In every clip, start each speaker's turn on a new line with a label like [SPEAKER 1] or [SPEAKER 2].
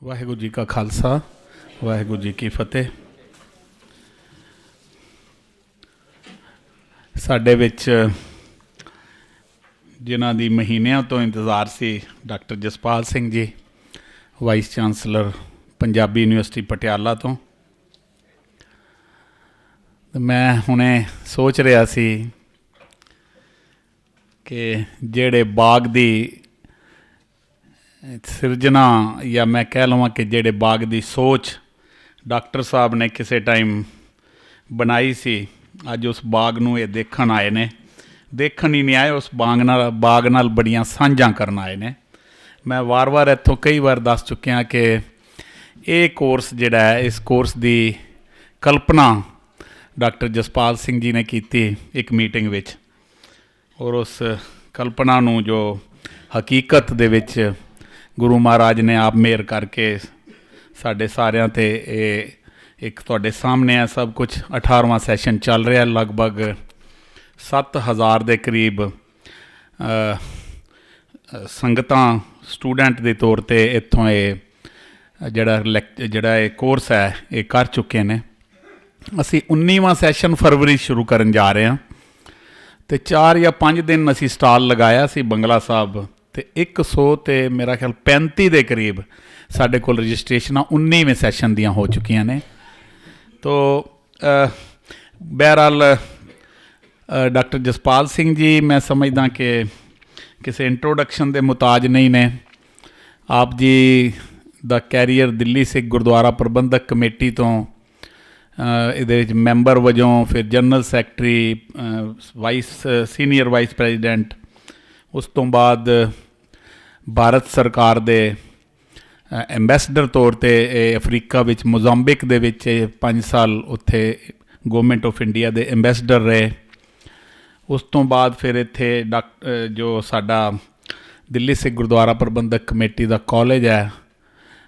[SPEAKER 1] ਵਾਹਿਗੁਰੂ ਜੀ ਕਾ ਖਾਲਸਾ, ਵਾਹਿਗੁਰੂ ਜੀ ਕੀ ਫਤਿਹ। ਸਾਡੇ ਵਿੱਚ ਜਿਨ੍ਹਾਂ ਦੀ ਮਹੀਨਿਆਂ ਤੋਂ ਇੰਤਜ਼ਾਰ ਸੀ, doctor Jaspal Singh ji, vice chancellor Punjabi university Patiala ਤੋਂ। ਮੈਂ ਹੁਣੇ ਸੋਚ ਰਿਹਾ ਸੀ ਕਿ ਜਿਹੜੇ ਬਾਗ ਦੀ ਸਿਰਜਣਾ, ਜਾਂ ਮੈਂ ਕਹਿ ਲਵਾਂ ਕਿ ਜਿਹੜੇ ਬਾਗ ਦੀ ਸੋਚ ਡਾਕਟਰ ਸਾਹਿਬ ਨੇ ਕਿਸੇ ਟਾਈਮ ਬਣਾਈ ਸੀ, ਅੱਜ ਉਸ ਬਾਗ ਨੂੰ ਇਹ ਦੇਖਣ ਆਏ ਨੇ। ਦੇਖਣ ਹੀ ਨਹੀਂ ਆਏ, ਉਸ ਬਾਗ ਨਾਲ ਬੜੀਆਂ ਸਾਂਝਾਂ ਕਰਨ ਆਏ ਨੇ। ਮੈਂ ਵਾਰ-ਵਾਰ ਇੱਥੋਂ ਕਈ ਵਾਰ ਦੱਸ ਚੁੱਕਿਆ ਕਿ ਇਹ ਕੋਰਸ ਜਿਹੜਾ ਹੈ, ਇਸ ਕੋਰਸ ਦੀ ਕਲਪਨਾ ਡਾਕਟਰ ਜਸਪਾਲ ਸਿੰਘ ਜੀ ਨੇ ਕੀਤੀ ਇੱਕ ਮੀਟਿੰਗ ਵਿੱਚ, ਔਰ ਉਸ ਕਲਪਨਾ ਨੂੰ ਜੋ ਹਕੀਕਤ ਦੇ ਵਿੱਚ ਗੁਰੂ ਮਹਾਰਾਜ ਨੇ ਆਪ ਮਿਹਰ ਕਰਕੇ ਸਾਡੇ ਸਾਰਿਆਂ 'ਤੇ ਇਹ ਇੱਕ ਤੁਹਾਡੇ ਸਾਹਮਣੇ ਹੈ ਸਭ ਕੁਛ। 18ਵਾਂ ਸੈਸ਼ਨ ਚੱਲ ਰਿਹਾ, ਲਗਭਗ 7000 ਦੇ ਕਰੀਬ ਸੰਗਤਾਂ ਸਟੂਡੈਂਟ ਦੇ ਤੌਰ 'ਤੇ ਇੱਥੋਂ ਇਹ ਜਿਹੜਾ ਇਹ ਕੋਰਸ ਹੈ ਇਹ ਕਰ ਚੁੱਕੇ ਨੇ। ਅਸੀਂ 19ਵਾਂ ਸੈਸ਼ਨ ਫਰਵਰੀ ਸ਼ੁਰੂ ਕਰਨ ਜਾ ਰਹੇ ਹਾਂ, ਅਤੇ 4 ਜਾਂ 5 ਦਿਨ ਅਸੀਂ ਸਟਾਲ ਲਗਾਇਆ ਸੀ ਬੰਗਲਾ ਸਾਹਿਬ, ਅਤੇ 100 ਤੇ ਮੇਰਾ ਖਿਆਲ 35 ਦੇ ਕਰੀਬ ਸਾਡੇ ਕੋਲ ਰਜਿਸਟ੍ਰੇਸ਼ਨਾਂ 19ਵੇਂ ਸੈਸ਼ਨ ਦੀਆਂ ਹੋ ਚੁੱਕੀਆਂ ਨੇ। ਤੋ ਬਹਰਹਾਲ ਡਾਕਟਰ ਜਸਪਾਲ ਸਿੰਘ ਜੀ ਮੈਂ ਸਮਝਦਾ ਕਿ ਕਿਸੇ ਇੰਟਰੋਡਕਸ਼ਨ ਦੇ ਮੁਤਾਜ ਨਹੀਂ ਨੇ। ਆਪ ਜੀ ਦਾ ਕੈਰੀਅਰ ਦਿੱਲੀ ਸਿੱਖ ਗੁਰਦੁਆਰਾ ਪ੍ਰਬੰਧਕ ਕਮੇਟੀ ਤੋਂ ਇਹਦੇ ਵਿੱਚ ਮੈਂਬਰ ਵਜੋਂ, ਫਿਰ general secretary, senior vice president, ਉਸ ਤੋਂ ਬਾਅਦ ਭਾਰਤ ਸਰਕਾਰ ਦੇ ਐਂਬੈਸਡਰ ਤੌਰ 'ਤੇ ਇਹ ਅਫਰੀਕਾ ਵਿੱਚ ਮੋਜ਼ਾਮਬਿਕ ਦੇ ਵਿੱਚ 5 ਸਾਲ ਉੱਥੇ ਗੌਰਮੈਂਟ ਆਫ ਇੰਡੀਆ ਦੇ ਐਂਬੈਸਡਰ ਰਹੇ। ਉਸ ਤੋਂ ਬਾਅਦ ਫਿਰ ਇੱਥੇ ਜੋ ਸਾਡਾ ਦਿੱਲੀ ਸਿੱਖ ਗੁਰਦੁਆਰਾ ਪ੍ਰਬੰਧਕ ਕਮੇਟੀ ਦਾ ਕਾਲਜ ਹੈ,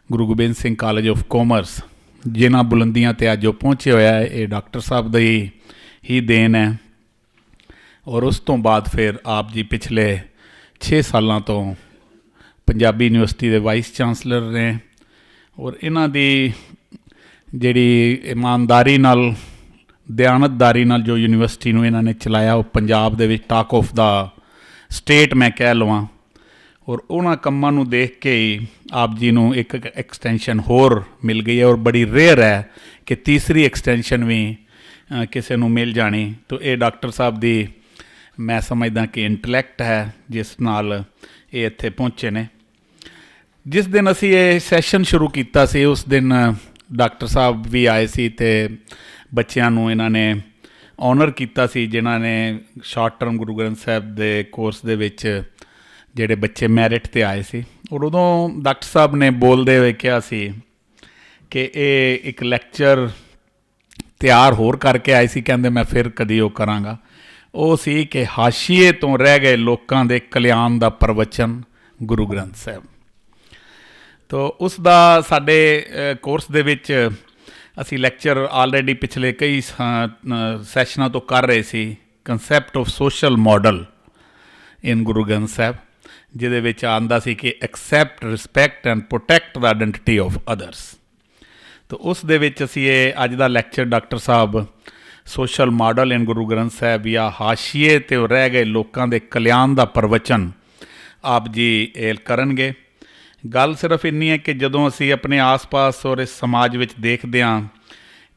[SPEAKER 1] Guru Gobind Singh college of commerce, ਜਿਨ੍ਹਾਂ ਬੁਲੰਦੀਆਂ 'ਤੇ ਅੱਜ ਉਹ ਪਹੁੰਚੇ ਹੋਇਆ ਹੈ, ਇਹ ਡਾਕਟਰ ਸਾਹਿਬ ਦੀ ਹੀ ਦੇਣ ਹੈ। ਔਰ ਉਸ ਤੋਂ ਬਾਅਦ ਫਿਰ ਆਪ ਜੀ ਪਿਛਲੇ 6 ਸਾਲਾਂ ਤੋਂ ਪੰਜਾਬੀ ਯੂਨੀਵਰਸਿਟੀ ਦੇ ਵਾਈਸ ਚਾਂਸਲਰ ਨੇ। ਔਰ ਇਹਨਾਂ ਦੀ ਜਿਹੜੀ ਇਮਾਨਦਾਰੀ ਨਾਲ, ਦਿਆਨਤਦਾਰੀ ਨਾਲ ਜੋ ਯੂਨੀਵਰਸਿਟੀ ਨੂੰ ਇਹਨਾਂ ਨੇ ਚਲਾਇਆ, ਉਹ ਪੰਜਾਬ ਦੇ ਵਿੱਚ ਟਾਕ ਆਫ ਦਾ ਸਟੇਟ ਮੈਂ ਕਹਿ ਲਵਾਂ। ਔਰ ਉਹਨਾਂ ਕੰਮਾਂ ਨੂੰ ਦੇਖ ਕੇ ਹੀ ਆਪ ਜੀ ਨੂੰ ਇੱਕ ਐਕਸਟੈਂਸ਼ਨ ਹੋਰ ਮਿਲ ਗਈ ਹੈ, ਔਰ ਬੜੀ ਰੇਅਰ ਹੈ ਕਿ ਤੀਸਰੀ ਐਕਸਟੈਂਸ਼ਨ ਵੀ ਕਿਸੇ ਨੂੰ ਮਿਲ ਜਾਣੀ। ਤਾਂ ਇਹ ਡਾਕਟਰ ਸਾਹਿਬ ਦੀ ਮੈਂ ਸਮਝਦਾ ਕਿ ਇੰਟਲੈਕਟ ਹੈ, ਜਿਸ ਨਾਲ ਇਹ ਇੱਥੇ ਪਹੁੰਚੇ ਨੇ। ਜਿਸ ਦਿਨ ਅਸੀਂ ਇਹ ਸੈਸ਼ਨ ਸ਼ੁਰੂ ਕੀਤਾ ਸੀ, ਉਸ ਦਿਨ ਡਾਕਟਰ ਸਾਹਿਬ ਵੀ ਆਏ ਸੀ, ਅਤੇ ਬੱਚਿਆਂ ਨੂੰ ਇਹਨਾਂ ਨੇ ਔਨਰ ਕੀਤਾ ਸੀ, ਜਿਨ੍ਹਾਂ ਨੇ ਸ਼ਾਰਟ ਟਰਮ ਗੁਰੂ ਗ੍ਰੰਥ ਸਾਹਿਬ ਦੇ ਕੋਰਸ ਦੇ ਵਿੱਚ ਜਿਹੜੇ ਬੱਚੇ ਮੈਰਿਟ 'ਤੇ ਆਏ ਸੀ। ਔਰ ਉਦੋਂ ਡਾਕਟਰ ਸਾਹਿਬ ਨੇ ਬੋਲਦੇ ਹੋਏ ਕਿਹਾ ਸੀ ਕਿ ਇਹ ਇੱਕ ਲੈਕਚਰ ਤਿਆਰ ਹੋਰ ਕਰਕੇ ਆਏ ਸੀ, ਕਹਿੰਦੇ ਮੈਂ ਫਿਰ ਕਦੀ ਉਹ ਕਰਾਂਗਾ। ਉਹ ਸੀ ਕਿ ਹਾਸ਼ੀਏ ਤੋਂ ਰਹਿ ਗਏ ਲੋਕਾਂ ਦੇ ਕਲਿਆਣ ਦਾ ਪ੍ਰਵਚਨ ਗੁਰੂ ਗ੍ਰੰਥ ਸਾਹਿਬ। ਤੋ ਉਸ ਦਾ ਸਾਡੇ ਕੋਰਸ ਦੇ ਵਿੱਚ ਅਸੀਂ ਲੈਕਚਰ ਆਲਰੇਡੀ ਪਿਛਲੇ ਕਈ ਸੈਸ਼ਨਾਂ ਤੋਂ ਕਰ ਰਹੇ ਸੀ, ਕੰਸੈਪਟ ਆਫ ਸੋਸ਼ਲ ਮਾਡਲ ਇਨ ਗੁਰੂ ਗ੍ਰੰਥ ਸਾਹਿਬ, ਜਿਹਦੇ ਵਿੱਚ ਆਉਂਦਾ ਸੀ ਕਿ accept, respect and protect the identity of others. ਤਾਂ ਉਸ ਦੇ ਵਿੱਚ ਅਸੀਂ ਇਹ ਅੱਜ ਦਾ ਲੈਕਚਰ ਡਾਕਟਰ ਸਾਹਿਬ ਸੋਸ਼ਲ ਮਾਡਲ ਇਨ ਗੁਰੂ ਗ੍ਰੰਥ ਸਾਹਿਬ, ਜਾਂ ਹਾਸ਼ੀਏ 'ਤੇ ਰਹਿ ਗਏ ਲੋਕਾਂ ਦੇ ਕਲਿਆਣ ਦਾ ਪ੍ਰਵਚਨ ਆਪ ਜੀ ਇਹ ਕਰਨਗੇ। ਗੱਲ ਸਿਰਫ ਇੰਨੀ ਹੈ ਕਿ ਜਦੋਂ ਅਸੀਂ ਆਪਣੇ ਆਸ-ਪਾਸ ਔਰ ਇਸ ਸਮਾਜ ਵਿੱਚ ਦੇਖਦੇ ਹਾਂ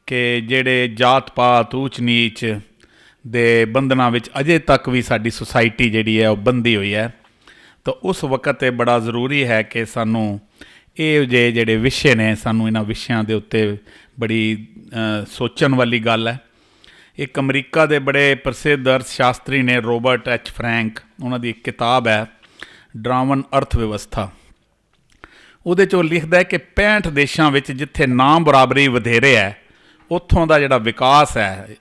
[SPEAKER 1] ਕਿ ਜਿਹੜੇ ਜਾਤ ਪਾਤ, ਊਚ ਨੀਚ ਦੇ ਬੰਧਨਾਂ ਵਿੱਚ ਅਜੇ ਤੱਕ ਵੀ ਸਾਡੀ ਸੁਸਾਇਟੀ ਜਿਹੜੀ ਹੈ ਉਹ ਬੰਧੀ ਹੋਈ ਹੈ, ਤਾਂ ਉਸ ਵਕਤ ਇਹ ਬੜਾ ਜ਼ਰੂਰੀ ਹੈ ਕਿ ਸਾਨੂੰ ਇਹ ਜਿਹੜੇ ਵਿਸ਼ੇ ਨੇ, ਸਾਨੂੰ ਇਹਨਾਂ ਵਿਸ਼ਿਆਂ ਦੇ ਉੱਤੇ ਬੜੀ ਸੋਚਣ ਵਾਲੀ ਗੱਲ ਹੈ। ਇੱਕ ਅਮਰੀਕਾ ਦੇ ਬੜੇ ਪ੍ਰਸਿੱਧ ਅਰਥ ਸ਼ਾਸਤਰੀ ਨੇ, ਰੋਬਰਟ ਐਚ ਫਰੈਂਕ, ਉਹਨਾਂ ਦੀ ਇੱਕ ਕਿਤਾਬ ਹੈ ਡਰਾਵਨ ਅਰਥ ਵਿਵਸਥਾ। ਉਹਦੇ 'ਚ ਉਹ ਲਿਖਦਾ ਹੈ ਕਿ 65 ਦੇਸ਼ਾਂ ਵਿੱਚ ਜਿੱਥੇ ਨਾ ਬਰਾਬਰੀ ਵਧੇਰੇ ਹੈ, ਉੱਥੋਂ ਦਾ ਜਿਹੜਾ ਵਿਕਾਸ ਹੈ,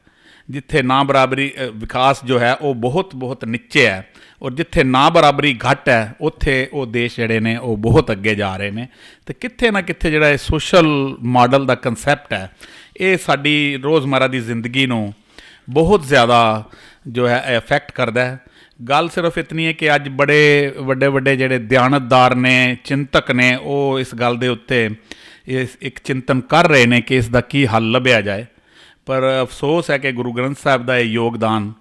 [SPEAKER 1] ਜਿੱਥੇ ਨਾ ਬਰਾਬਰੀ ਵਿਕਾਸ ਜੋ ਹੈ ਉਹ ਬਹੁਤ ਨੀਚੇ ਹੈ, ਔਰ ਜਿੱਥੇ ਨਾ ਬਰਾਬਰੀ ਘੱਟ ਹੈ, ਉੱਥੇ ਉਹ ਦੇਸ਼ ਜਿਹੜੇ ਨੇ ਉਹ ਬਹੁਤ ਅੱਗੇ ਜਾ ਰਹੇ ਨੇ। ਅਤੇ ਕਿੱਥੇ ਨਾ ਕਿੱਥੇ ਜਿਹੜਾ ਇਹ ਸੋਸ਼ਲ ਮਾਡਲ ਦਾ ਕੰਸੈਪਟ ਹੈ, ਇਹ ਸਾਡੀ ਰੋਜ਼ਮਰਾ ਦੀ ਜ਼ਿੰਦਗੀ ਨੂੰ ਬਹੁਤ ਜ਼ਿਆਦਾ ਜੋ ਹੈ ਇਫੈਕਟ ਕਰਦਾ ਹੈ। गल सिर्फ इतनी है कि अज बड़े वड्डे वड्डे जिहड़े दयानतदार ने चिंतक ने वो इस गल दे उत्ते एक चिंतन कर रहे हैं कि इसका की हल लभ्या जाए। पर अफसोस है कि गुरु ग्रंथ साहिब का योगदान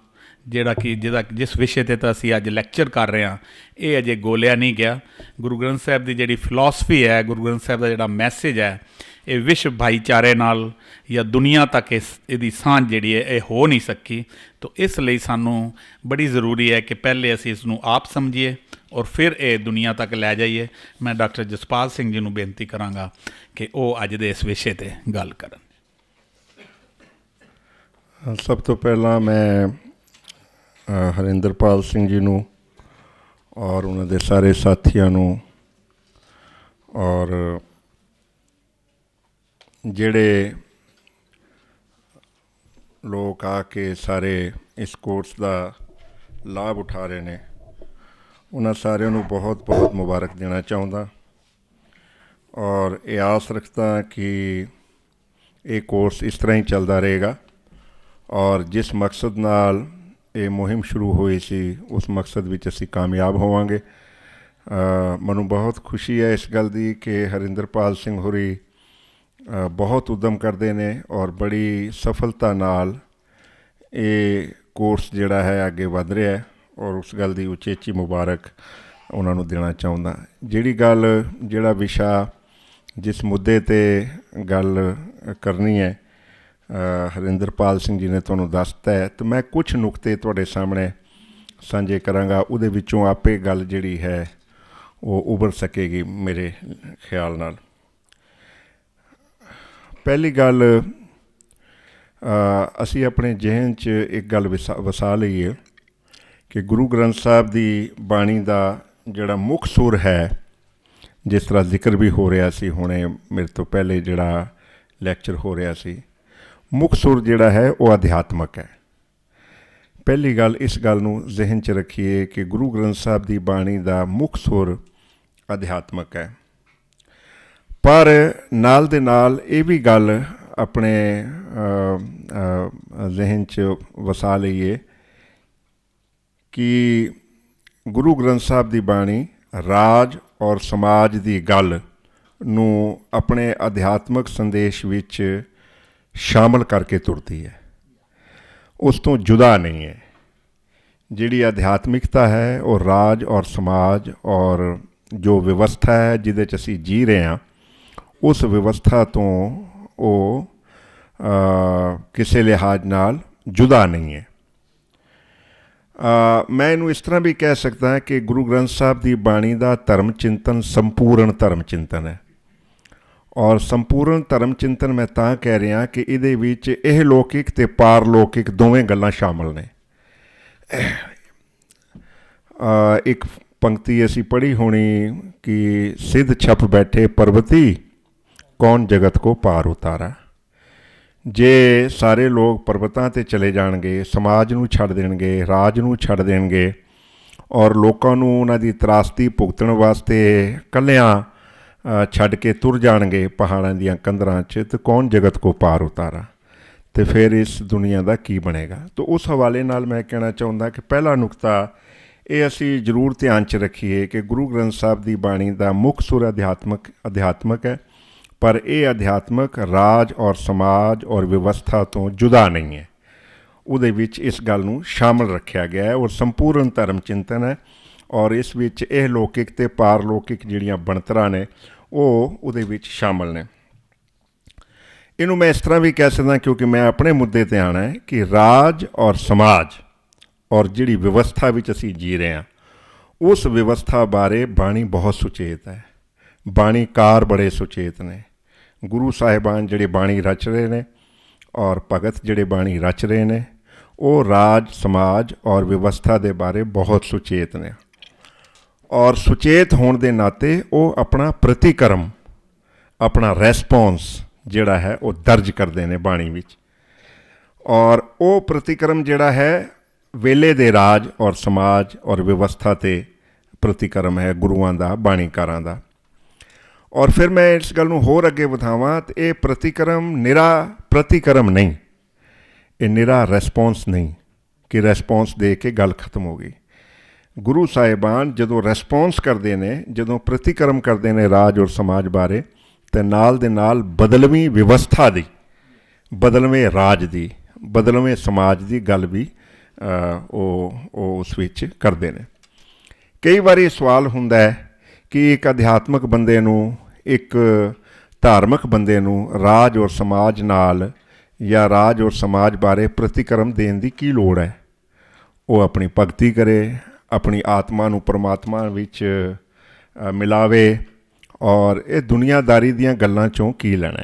[SPEAKER 1] जिहड़ा कि जिस विषय ते तां असीं अज लैक्चर कर रहे हैं ये अजे गोलिया नहीं गया। गुरु ग्रंथ साहिब की जिहड़ी फिलॉसफी है, गुरु ग्रंथ साहिब का जिहड़ा मैसेज है, ये विश्व भाईचारे नाल या दुनिया तक इसकी सांझ जिहड़ी है ये हो नहीं सकी। तो इसलिए सानू बड़ी ज़रूरी है कि पहले असीं इसनूं आप समझिए और फिर ये दुनिया तक लै जाइए। मैं डॉक्टर जसपाल सिंह जी नूं बेनती करांगा कि वो अज दे इस विषय ते गल करन।
[SPEAKER 2] सब तो पहला मैं हरिंदरपाल सिंह जी नूं और उन्होंने सारे साथियों नूं और जिहड़े लोग आके सारे इस कोर्स का लाभ उठा रहे हैं उन्होंने सारिਆਂ ਨੂੰ बहुत बहुत मुबारक देना चाहता और ये आस रखता कि ये कोर्स इस तरह ही चलता रहेगा और जिस मकसद नाल ये मुहिम शुरू हुई सी उस मकसद विच असीं कामयाब होवांगे। मैनूं बहुत खुशी है इस गल दी कि हरिंदरपाल सिंह होरी बहुत उद्यम करते हैं और बड़ी सफलता नाल ये कोर्स जिहड़ा है अगे वध रहा है और उस गल दी उचेची मुबारक उन्होंने देना चाहता। जिहड़ी गल जिहड़ा विशा जिस मुद्दे ते गल करनी है हरिंदरपाल सिंह जी ने तुहानूं दसता है तो मैं कुछ नुकते तुहाडे सामने सांझे करांगा। उहदे विचों आपे गल जिहड़ी है वो उभर सकेगी मेरे ख्याल नाल। पहली गल असी अपने जहन च एक गल वसा लईए कि गुरु ग्रंथ साहिब की बाणी का जिहड़ा मुख सुर है, जिस तरह जिक्र भी हो रहा सी हुणे मेरे तो पहले जिहड़ा लैक्चर हो रहा सी, मुख सुर जिहड़ा है वो अध्यात्मक है। पहली गल इस गल नूं जहन च रखिए कि गुरु ग्रंथ साहिब की बाणी का मुख सुर अध्यात्मक है। पर नाल दे नाल ये भी गल अपने जहन च वसा लईए कि गुरु ग्रंथ साहिब की बाणी राज और समाज की गल नूं अपने अध्यात्मक संदेश विच शामिल करके तुरती है, उस तो जुदा नहीं है। जिहड़ी अध्यात्मिकता है वो राज और समाज और जो व्यवस्था है जिहदे च असीं जी रहे हैं उस व्यवस्था तो वो किसी लिहाज नाल जुदा नहीं है। मैं इनू इस तरह भी कह सकता है कि गुरु ग्रंथ साहिब की बाणी का धर्म चिंतन संपूर्ण धर्म चिंतन है। और संपूर्ण धर्म चिंतन मैं तां कह रहा कि इहदे विच इह लौकिक ते पारलौकिक दोवें गल्लां शामिल ने। एक पंक्ति असी पढ़ी होनी कि सिद्ध छप बैठे पर्वती कौन जगत को पार उतारा। जे सारे लोग पर्वतां ते चले जाणगे, समाज नूं छड्ड देणगे, राज नूं छड्ड देणगे और लोकां नूं उन्हां दी त्रासदी भुगतण वास्ते कल्लियां छड्ड के तुर जाणगे पहाड़ां दीयां कंदरां च, तो कौन जगत को पार उतारा, तो फिर इस दुनिया का की बनेगा। तो उस हवाले नाल मैं कहना चाहुंदा कि पहला नुकता ये असी जरूर ध्यान च रखिए कि गुरु ग्रंथ साहिब की बाणी का मुख सुर अध्यात्मक है, पर यह अध्यात्मक राज और समाज और व्यवस्था तो जुदा नहीं है। उहदे विच इस गल नूं शामिल रखा गया है और संपूर्ण धर्म चिंतन है और इस विच यह लौकिक ते पारलौकिक जिहड़ियां बनतरां ने वो उहदे विच शामिल ने। इनू मैं इस तरह भी कह सकदा क्योंकि मैं अपने मुद्दे ते आना है कि राज और समाज और जिहड़ी व्यवस्था विच असीं जी रहे हैं उस व्यवस्था बारे बाणी बहुत सुचेत है। बाणीकार बड़े सुचेत ने। गुरु साहिबान जिहड़े बाणी रच रहे ने और भगत जिहड़े बाणी रच रहे ने वो राज समाज और व्यवस्था के बारे बहुत सुचेत ने और सुचेत होने के नाते वो अपना प्रतिक्रम अपना रेस्पॉन्स जिहड़ा है वो दर्ज करते हैं बाणी विच। और वो प्रतिक्रम जिहड़ा है वेले दे राज और समाज और व्यवस्था ते प्रतिक्रम है गुरुआं दा बाणीकारां दा। और फिर मैं इस गल नूं होर अगे वधावां तो ये प्रतिक्रम निरा प्रतिक्रम नहीं, ये निरा रेस्पॉन्स नहीं कि रेस्पॉन्स दे के गल खत्म हो गई। ਗੁਰੂ ਸਾਹਿਬਾਨ ਜਦੋਂ ਰਿਸਪੌਂਸ ਕਰਦੇ ਨੇ, ਜਦੋਂ ਪ੍ਰਤੀਕਰਮ ਕਰਦੇ ਨੇ ਰਾਜ ਔਰ ਸਮਾਜ ਬਾਰੇ, ਤੇ ਨਾਲ ਦੇ ਨਾਲ ਬਦਲਵੀਂ ਵਿਵਸਥਾ ਦੀ, ਬਦਲਵੇਂ ਰਾਜ ਦੀ, ਬਦਲਵੇਂ ਸਮਾਜ ਦੀ ਗੱਲ ਵੀ ਉਹ ਉਸ ਵਿੱਚ ਕਰਦੇ ਨੇ। ਕਈ ਵਾਰੀ ਸਵਾਲ ਹੁੰਦਾ ਹੈ ਕਿ ਇੱਕ ਅਧਿਆਤਮਕ ਬੰਦੇ ਨੂੰ, ਇੱਕ ਧਾਰਮਿਕ ਬੰਦੇ ਨੂੰ ਰਾਜ ਔਰ ਸਮਾਜ ਨਾਲ ਜਾਂ ਰਾਜ ਔਰ ਸਮਾਜ ਬਾਰੇ ਪ੍ਰਤੀਕਰਮ ਦੇਣ ਦੀ ਕੀ ਲੋੜ ਹੈ? ਉਹ ਆਪਣੀ ਭਗਤੀ ਕਰੇ, ਆਪਣੀ ਆਤਮਾ ਨੂੰ ਪਰਮਾਤਮਾ ਵਿੱਚ ਮਿਲਾਵੇ, ਔਰ ਇਹ ਦੁਨੀਆਦਾਰੀ ਦੀਆਂ ਗੱਲਾਂ 'ਚੋਂ ਕੀ ਲੈਣਾ?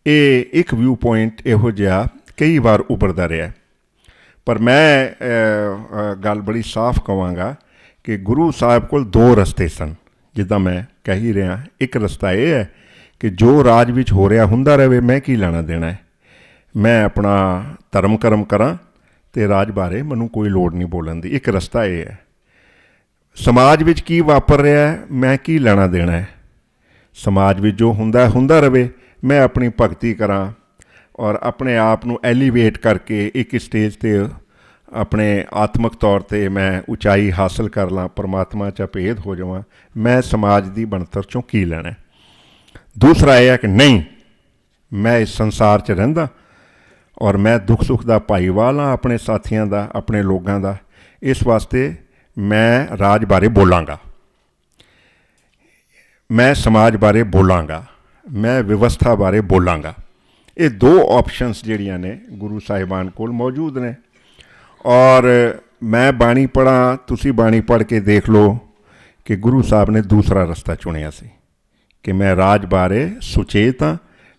[SPEAKER 2] ਇਹ ਇੱਕ ਵਿਊ ਪੁਆਇੰਟ ਇਹੋ ਜਿਹਾ ਕਈ ਵਾਰ ਉੱਭਰਦਾ ਰਿਹਾ। ਪਰ ਮੈਂ ਗੱਲ ਬੜੀ ਸਾਫ਼ ਕਹਾਂਗਾ ਕਿ ਗੁਰੂ ਸਾਹਿਬ ਕੋਲ ਦੋ ਰਸਤੇ ਸਨ, ਜਿੱਦਾਂ ਮੈਂ ਕਹਿ ਹੀ ਰਿਹਾ। ਇੱਕ ਰਸਤਾ ਇਹ ਹੈ ਕਿ ਜੋ ਰਾਜ ਵਿੱਚ ਹੋ ਰਿਹਾ ਹੁੰਦਾ ਰਹੇ, ਮੈਂ ਕੀ ਲੈਣਾ ਦੇਣਾ ਹੈ, ਮੈਂ ਆਪਣਾ ਧਰਮ ਕਰਮ ਕਰਾਂ ਅਤੇ ਰਾਜ ਬਾਰੇ ਮੈਨੂੰ ਕੋਈ ਲੋੜ ਨਹੀਂ ਬੋਲਣ ਦੀ। ਇੱਕ ਰਸਤਾ ਇਹ ਹੈ। ਸਮਾਜ ਵਿੱਚ ਕੀ ਵਾਪਰ ਰਿਹਾ ਹੈ, ਮੈਂ ਕੀ ਲੈਣਾ ਦੇਣਾ ਹੈ, ਸਮਾਜ ਵਿੱਚ ਜੋ ਹੁੰਦਾ ਰਹੇ, ਮੈਂ ਆਪਣੀ ਭਗਤੀ ਕਰਾਂ ਔਰ ਆਪਣੇ ਆਪ ਨੂੰ ਐਲੀਵੇਟ ਕਰਕੇ ਇੱਕ ਸਟੇਜ 'ਤੇ ਆਪਣੇ ਆਤਮਿਕ ਤੌਰ 'ਤੇ ਮੈਂ ਉਚਾਈ ਹਾਸਲ ਕਰ ਲਾਂ, ਪਰਮਾਤਮਾ 'ਚ ਭੇਦ ਹੋ ਜਾਵਾਂ, ਮੈਂ ਸਮਾਜ ਦੀ ਬਣਤਰ 'ਚੋਂ ਕੀ ਲੈਣਾ। ਦੂਸਰਾ ਇਹ ਹੈ ਕਿ ਨਹੀਂ, ਮੈਂ ਇਸ ਸੰਸਾਰ 'ਚ ਰਹਿੰਦਾ ਔਰ ਮੈਂ ਦੁੱਖ ਸੁੱਖ ਦਾ ਭਾਈਵਾਲ ਹਾਂ ਆਪਣੇ ਸਾਥੀਆਂ ਦਾ, ਆਪਣੇ ਲੋਕਾਂ ਦਾ, ਇਸ ਵਾਸਤੇ ਮੈਂ ਰਾਜ ਬਾਰੇ ਬੋਲਾਂਗਾ, ਮੈਂ ਸਮਾਜ ਬਾਰੇ ਬੋਲਾਂਗਾ, ਮੈਂ ਵਿਵਸਥਾ ਬਾਰੇ ਬੋਲਾਂਗਾ। ਇਹ ਦੋ ਆਪਸ਼ਨਸ ਜਿਹੜੀਆਂ ਨੇ ਗੁਰੂ ਸਾਹਿਬਾਨ ਕੋਲ ਮੌਜੂਦ ਨੇ। ਔਰ ਮੈਂ ਬਾਣੀ ਪੜ੍ਹਾਂ, ਤੁਸੀਂ ਬਾਣੀ ਪੜ੍ਹ ਕੇ ਦੇਖ ਲਓ ਕਿ ਗੁਰੂ ਸਾਹਿਬ ਨੇ ਦੂਸਰਾ ਰਸਤਾ ਚੁਣਿਆ ਸੀ ਕਿ ਮੈਂ ਰਾਜ ਬਾਰੇ ਸੁਚੇਤ ਹਾਂ,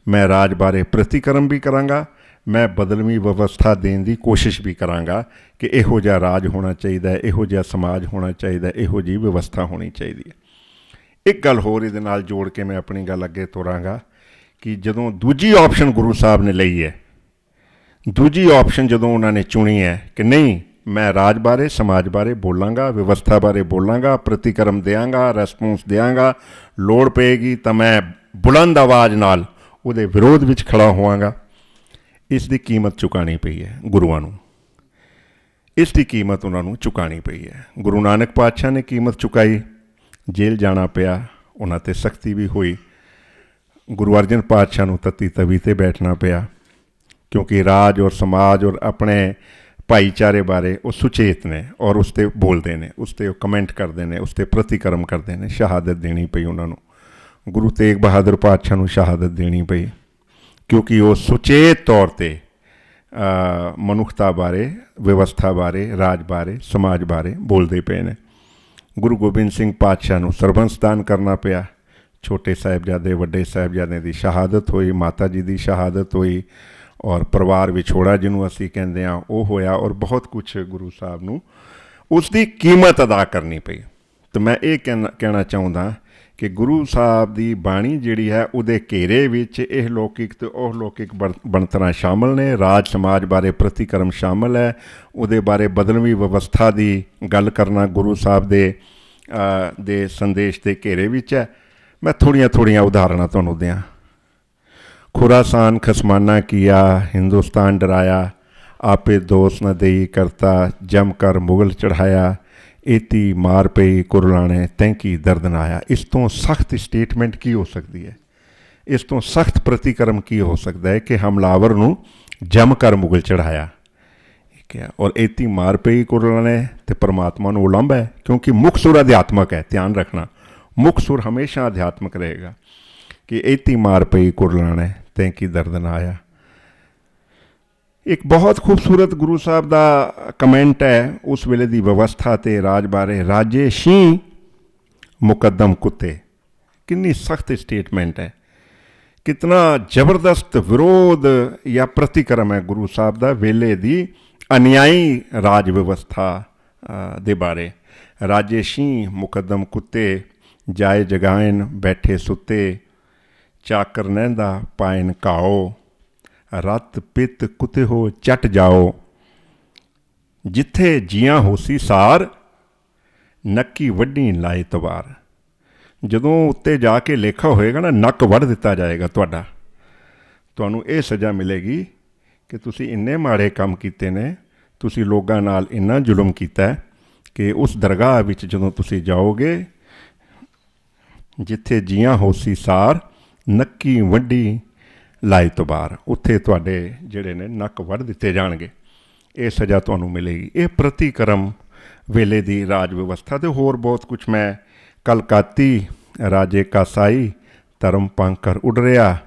[SPEAKER 2] ਮੈਂ ਰਾਜ ਬਾਰੇ ਪ੍ਰਤੀਕਰਮ ਵੀ ਕਰਾਂਗਾ, ਮੈਂ ਬਦਲਵੀਂ ਵਿਵਸਥਾ ਦੇਣ ਦੀ ਕੋਸ਼ਿਸ਼ ਵੀ ਕਰਾਂਗਾ ਕਿ ਇਹੋ ਜਿਹਾ ਰਾਜ ਹੋਣਾ ਚਾਹੀਦਾ, ਇਹੋ ਜਿਹਾ ਸਮਾਜ ਹੋਣਾ ਚਾਹੀਦਾ, ਇਹੋ ਜਿਹੀ ਵਿਵਸਥਾ ਹੋਣੀ ਚਾਹੀਦੀ ਹੈ। ਇੱਕ ਗੱਲ ਹੋਰ ਇਹਦੇ ਨਾਲ ਜੋੜ ਕੇ ਮੈਂ ਆਪਣੀ ਗੱਲ ਅੱਗੇ ਤੋਰਾਂਗਾ ਕਿ ਜਦੋਂ ਦੂਜੀ ਆਪਸ਼ਨ ਗੁਰੂ ਸਾਹਿਬ ਨੇ ਲਈ ਹੈ, ਦੂਜੀ ਆਪਸ਼ਨ ਜਦੋਂ ਉਹਨਾਂ ਨੇ ਚੁਣੀ ਹੈ ਕਿ ਨਹੀਂ, ਮੈਂ ਰਾਜ ਬਾਰੇ ਸਮਾਜ ਬਾਰੇ ਬੋਲਾਂਗਾ, ਵਿਵਸਥਾ ਬਾਰੇ ਬੋਲਾਂਗਾ, ਪ੍ਰਤੀਕਰਮ ਦਿਆਂਗਾ, ਰੈਸਪੌਂਸ ਦਿਆਂਗਾ, ਲੋੜ ਪਏਗੀ ਤਾਂ ਮੈਂ ਬੁਲੰਦ ਆਵਾਜ਼ ਨਾਲ ਉਹਦੇ ਵਿਰੋਧ ਵਿੱਚ ਖੜਾ ਹੋਵਾਂਗਾ। ਇਸ ਦੀ ਕੀਮਤ ਚੁਕਾਉਣੀ ਪਈ ਹੈ ਗੁਰੂਆਂ ਨੂੰ, ਇਸ ਦੀ ਕੀਮਤ ਉਹਨਾਂ ਨੂੰ ਚੁਕਾਉਣੀ ਪਈ ਹੈ। ਗੁਰੂ ਨਾਨਕ ਪਾਤਸ਼ਾਹ ਨੇ ਕੀਮਤ ਚੁਕਾਈ, ਜੇਲ੍ਹ ਜਾਣਾ ਪਿਆ, ਉਹਨਾਂ 'ਤੇ ਸਖਤੀ ਵੀ ਹੋਈ। ਗੁਰੂ ਅਰਜਨ ਪਾਤਸ਼ਾਹ ਨੂੰ ਤੱਤੀ ਤਵੀ 'ਤੇ ਬੈਠਣਾ ਪਿਆ, ਕਿਉਂਕਿ ਰਾਜ ਔਰ ਸਮਾਜ ਔਰ ਆਪਣੇ ਭਾਈਚਾਰੇ ਬਾਰੇ ਉਹ ਸੁਚੇਤ ਨੇ ਔਰ ਉਸ 'ਤੇ ਬੋਲਦੇ ਨੇ, ਉਸ 'ਤੇ ਉਹ ਕਮੈਂਟ ਕਰਦੇ ਨੇ, ਉਸ 'ਤੇ ਪ੍ਰਤੀਕਰਮ ਕਰਦੇ ਨੇ। ਸ਼ਹਾਦਤ ਦੇਣੀ ਪਈ ਉਹਨਾਂ ਨੂੰ, ਗੁਰੂ ਤੇਗ ਬਹਾਦਰ ਪਾਤਸ਼ਾਹ ਨੂੰ ਸ਼ਹਾਦਤ ਦੇਣੀ ਪਈ, ਕਿਉਂਕਿ ਉਹ ਸੁਚੇਤ ਤੌਰ 'ਤੇ ਮਨੁੱਖਤਾ ਬਾਰੇ, ਵਿਵਸਥਾ ਬਾਰੇ, ਰਾਜ ਬਾਰੇ, ਸਮਾਜ ਬਾਰੇ ਬੋਲਦੇ ਪਏ ਨੇ। ਗੁਰੂ ਗੋਬਿੰਦ ਸਿੰਘ ਪਾਤਸ਼ਾਹ ਨੂੰ ਸਰਬੰਸ ਦਾਨ ਕਰਨਾ ਪਿਆ। ਛੋਟੇ ਸਾਹਿਬਜ਼ਾਦੇ, ਵੱਡੇ ਸਾਹਿਬਜ਼ਾਦਿਆਂ ਦੀ ਸ਼ਹਾਦਤ ਹੋਈ, ਮਾਤਾ ਜੀ ਦੀ ਸ਼ਹਾਦਤ ਹੋਈ, ਔਰ ਪਰਿਵਾਰ ਵਿਛੋੜਾ ਜਿਹਨੂੰ ਅਸੀਂ ਕਹਿੰਦੇ ਹਾਂ ਉਹ ਹੋਇਆ, ਔਰ ਬਹੁਤ ਕੁਛ ਗੁਰੂ ਸਾਹਿਬ ਨੂੰ ਉਸ ਦੀ ਕੀਮਤ ਅਦਾ ਕਰਨੀ ਪਈ। ਤਾਂ ਮੈਂ ਇਹ ਕਹਿਣਾ ਚਾਹੁੰਦਾ ਕਿ ਗੁਰੂ ਸਾਹਿਬ ਦੀ ਬਾਣੀ ਜਿਹੜੀ ਹੈ ਉਹਦੇ ਘੇਰੇ ਵਿੱਚ ਇਹ ਲੌਕਿਕ ਅਤੇ ਉਹ ਲੌਕਿਕ ਬਣਤਰਾਂ ਸ਼ਾਮਲ ਨੇ। ਰਾਜ ਸਮਾਜ ਬਾਰੇ ਪ੍ਰਤੀਕਰਮ ਸ਼ਾਮਲ ਹੈ, ਉਹਦੇ ਬਾਰੇ ਬਦਲਵੀਂ ਵਿਵਸਥਾ ਦੀ ਗੱਲ ਕਰਨਾ ਗੁਰੂ ਸਾਹਿਬ ਦੇ ਸੰਦੇਸ਼ ਦੇ ਘੇਰੇ ਵਿੱਚ ਹੈ। ਮੈਂ ਥੋੜ੍ਹੀਆਂ ਉਦਾਹਰਨਾਂ ਤੁਹਾਨੂੰ ਦਿਆਂ। ਖੁਰਾਸਾਨ ਖਸਮਾਨਾ ਕੀਆ, ਹਿੰਦੁਸਤਾਨ ਡਰਾਇਆ, ਆਪੇ ਦੋਸ ਨ ਦੇਈ ਕਰਤਾ, ਜਮ ਕਰ ਮੁਗਲ ਚੜ੍ਹਾਇਆ, ਏਤੀ ਮਾਰ ਪਈ ਕੁਰਲਾਣੇ ਤੈਂਕੀ ਦਰਦ ਨਾ ਆਇਆ। ਇਸ ਤੋਂ ਸਖਤ ਸਟੇਟਮੈਂਟ ਕੀ ਹੋ ਸਕਦੀ ਹੈ? ਇਸ ਤੋਂ ਸਖਤ ਪ੍ਰਤੀਕਰਮ ਕੀ ਹੋ ਸਕਦਾ ਹੈ ਕਿ ਹਮਲਾਵਰ ਨੂੰ ਜਮ ਕਰ ਮੁਗਲ ਚੜ੍ਹਾਇਆ, ਠੀਕ ਹੈ, ਔਰ ਏਤੀ ਮਾਰ ਪਈ ਕੁਰਲਾਣੇ, ਅਤੇ ਪਰਮਾਤਮਾ ਨੂੰ ਉਲੰਭ ਹੈ, ਕਿਉਂਕਿ ਮੁੱਖ ਸੁਰ ਅਧਿਆਤਮਕ ਹੈ। ਧਿਆਨ ਰੱਖਣਾ, ਮੁੱਖ ਸੁਰ ਹਮੇਸ਼ਾ ਅਧਿਆਤਮਕ ਰਹੇਗਾ ਕਿ ਏਤੀ ਮਾਰ ਪਈ ਕੁਰਲਾਣੇ ਤੈਂਕੀ ਦਰਦ ਨਾ ਆਇਆ। ਇੱਕ ਬਹੁਤ ਖੂਬਸੂਰਤ ਗੁਰੂ ਸਾਹਿਬ ਦਾ ਕਮੈਂਟ ਹੈ ਉਸ ਵੇਲੇ ਦੀ ਵਿਵਸਥਾ ਅਤੇ ਰਾਜ ਬਾਰੇ। ਰਾਜੇ ਸ਼ੀਂਹ ਮੁਕੱਦਮ ਕੁੱਤੇ, ਕਿੰਨੀ ਸਖਤ ਸਟੇਟਮੈਂਟ ਹੈ, ਕਿਤਨਾ ਜ਼ਬਰਦਸਤ ਵਿਰੋਧ ਜਾਂ ਪ੍ਰਤੀਕਰਮ ਹੈ ਗੁਰੂ ਸਾਹਿਬ ਦਾ ਵੇਲੇ ਦੀ ਅਨਿਆਈ ਰਾਜ ਵਿਵਸਥਾ ਦੇ ਬਾਰੇ। ਰਾਜੇ ਸ਼ੀਂਹ ਮੁਕੱਦਮ ਕੁੱਤੇ, ਜਾਏ ਜਗਾਇਨ ਬੈਠੇ ਸੁੱਤੇ, ਚਾਕਰ ਨਹਿੰਦਾ ਪਾਇਨ ਘਾਓ, ਰਤ ਪਿੱਤ ਕੁੱਤੇ ਹੋ ਚੱਟ ਜਾਓ, ਜਿੱਥੇ ਜੀਆਂ ਹੋਸੀ ਸਾਰ, ਨੱਕੀ ਵੱਢੀ ਲਾਏ ਤਵਾਰ। ਜਦੋਂ ਉੱਤੇ ਜਾ ਕੇ ਲੇਖਾ ਹੋਏਗਾ ਨਾ, ਨੱਕ ਵੱਢ ਦਿੱਤਾ ਜਾਏਗਾ ਤੁਹਾਡਾ। ਤੁਹਾਨੂੰ ਇਹ ਸਜ਼ਾ ਮਿਲੇਗੀ ਕਿ ਤੁਸੀਂ ਇੰਨੇ ਮਾੜੇ ਕੰਮ ਕੀਤੇ ਨੇ, ਤੁਸੀਂ ਲੋਕਾਂ ਨਾਲ ਇੰਨਾ ਜ਼ੁਲਮ ਕੀਤਾ ਕਿ ਉਸ ਦਰਗਾਹ ਵਿੱਚ ਜਦੋਂ ਤੁਸੀਂ ਜਾਓਗੇ, ਜਿੱਥੇ ਜੀਆਂ ਹੋਸੀ ਸਾਰ ਨੱਕੀ ਵੱਢੀ ਲਾਏ ਤੋਂ ਬਾਹਰ, ਉੱਥੇ ਤੁਹਾਡੇ ਜਿਹੜੇ ਨੇ ਨੱਕ ਵੱਢ ਦਿੱਤੇ ਜਾਣਗੇ। ਇਹ ਸਜ਼ਾ ਤੁਹਾਨੂੰ ਮਿਲੇਗੀ। ਇਹ ਪ੍ਰਤੀਕਰਮ ਵੇਲੇ ਦੀ ਰਾਜ ਵਿਵਸਥਾ। ਅਤੇ ਹੋਰ ਬਹੁਤ ਕੁਛ ਮੈਂ ਕਲਕਾਤੀ ਰਾਜੇ ਕਾਸਾਈ ਧਰਮ ਪੰਕਰ ਉੱਡ ਰਿਹਾ,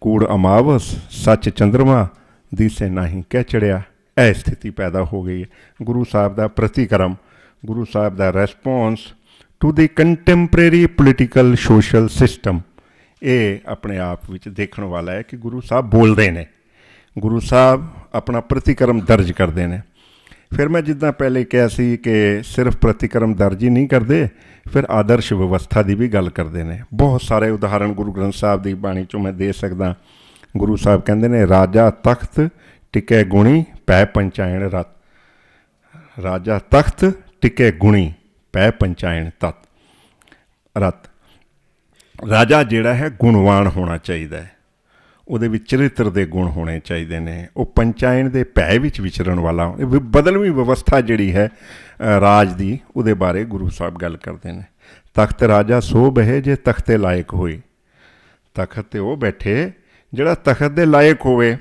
[SPEAKER 2] ਕੂੜ ਅਮਾਵਸ ਸੱਚ ਚੰਦਰਮਾ ਦੀਸੇ ਨਾਹੀਂ ਕਹਿ ਚੜਿਆ। ਇਹ ਸਥਿਤੀ ਪੈਦਾ ਹੋ ਗਈ ਹੈ। ਗੁਰੂ ਸਾਹਿਬ ਦਾ ਪ੍ਰਤੀਕਰਮ, ਗੁਰੂ ਸਾਹਿਬ ਦਾ response to the contemporary political social system, ਇਹ ਆਪਣੇ ਆਪ ਵਿੱਚ ਦੇਖਣ ਵਾਲਾ ਹੈ ਕਿ ਗੁਰੂ ਸਾਹਿਬ ਬੋਲਦੇ ਨੇ, ਗੁਰੂ ਸਾਹਿਬ ਆਪਣਾ ਪ੍ਰਤੀਕਰਮ ਦਰਜ ਕਰਦੇ ਨੇ। ਫਿਰ ਮੈਂ ਜਿੱਦਾਂ ਪਹਿਲੇ ਕਿਹਾ ਸੀ ਕਿ ਸਿਰਫ ਪ੍ਰਤੀਕਰਮ ਦਰਜ ਹੀ ਨਹੀਂ ਕਰਦੇ, ਫਿਰ ਆਦਰਸ਼ ਵਿਵਸਥਾ ਦੀ ਵੀ ਗੱਲ ਕਰਦੇ ਨੇ। ਬਹੁਤ ਸਾਰੇ ਉਦਾਹਰਣ ਗੁਰੂ ਗ੍ਰੰਥ ਸਾਹਿਬ ਦੀ ਬਾਣੀ 'ਚੋਂ ਮੈਂ ਦੇ ਸਕਦਾ। ਗੁਰੂ ਸਾਹਿਬ ਕਹਿੰਦੇ ਨੇ, ਰਾਜਾ ਤਖਤ ਟਿਕੇ ਗੁਣੀ ਪੈ ਪੰਚਾਇਣ ਰਤ। ਰਾਜਾ ਤਖਤ ਟਿਕੇ ਗੁਣੀ ਪੈ ਪੰਚਾਇਣ ਰਤ। ਰਾਜਾ ਜਿਹੜਾ ਹੈ ਗੁਣਵਾਨ ਹੋਣਾ ਚਾਹੀਦਾ ਹੈ, ਉਹਦੇ ਵਿੱਚ ਚਰਿੱਤਰ ਦੇ ਗੁਣ ਹੋਣੇ ਚਾਹੀਦੇ ਨੇ, ਉਹ ਪੰਚਾਇਣ ਦੇ ਭੈ ਵਿੱਚ ਵਿਚਰਨ ਵਾਲਾ। ਬਦਲਵੀਂ ਵਿਵਸਥਾ ਜਿਹੜੀ ਹੈ ਰਾਜ ਦੀ, ਉਹਦੇ ਬਾਰੇ ਗੁਰੂ ਸਾਹਿਬ ਗੱਲ ਕਰਦੇ ਨੇ। ਤਖਤ ਰਾਜਾ ਸੋ ਬਹਿ ਜੇ ਤਖਤੇ ਲਾਇਕ ਹੋਏ। ਤਖਤ 'ਤੇ ਉਹ ਬੈਠੇ ਜਿਹੜਾ ਤਖਤ ਦੇ ਲਾਇਕ ਹੋਵੇ।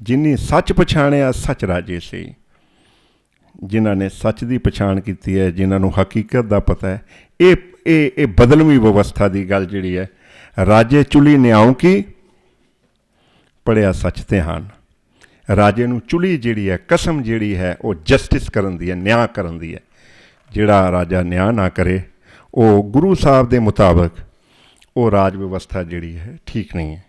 [SPEAKER 2] ਜਿਨੀ ਸੱਚ ਪਛਾਣਿਆ ਸੱਚ ਰਾਜੇ ਸੀ। ਜਿਨ੍ਹਾਂ ਨੇ ਸੱਚ ਦੀ ਪਛਾਣ ਕੀਤੀ ਹੈ, ਜਿਨ੍ਹਾਂ ਨੂੰ ਹਕੀਕਤ ਦਾ ਪਤਾ ਹੈ, ਇਹ ਬਦਲਵੀਂ ਵਿਵਸਥਾ ਦੀ ਗੱਲ ਜਿਹੜੀ ਹੈ। ਰਾਜੇ ਚੁਲੀ ਨਿਆਉ ਕੀ ਪੜ੍ਹਿਆ ਸੱਚ ਤੇ ਹਨ। ਰਾਜੇ ਨੂੰ ਚੁਲੀ ਜਿਹੜੀ ਹੈ, ਕਸਮ ਜਿਹੜੀ ਹੈ, ਉਹ ਜਸਟਿਸ ਕਰਨ ਦੀ ਹੈ, ਨਿਆਂ ਕਰਨ ਦੀ ਹੈ। ਜਿਹੜਾ ਰਾਜਾ ਨਿਆਂ ਨਾ ਕਰੇ, ਉਹ ਗੁਰੂ ਸਾਹਿਬ ਦੇ ਮੁਤਾਬਕ ਉਹ ਰਾਜ ਵਿਵਸਥਾ ਜਿਹੜੀ ਹੈ ਠੀਕ ਨਹੀਂ ਹੈ।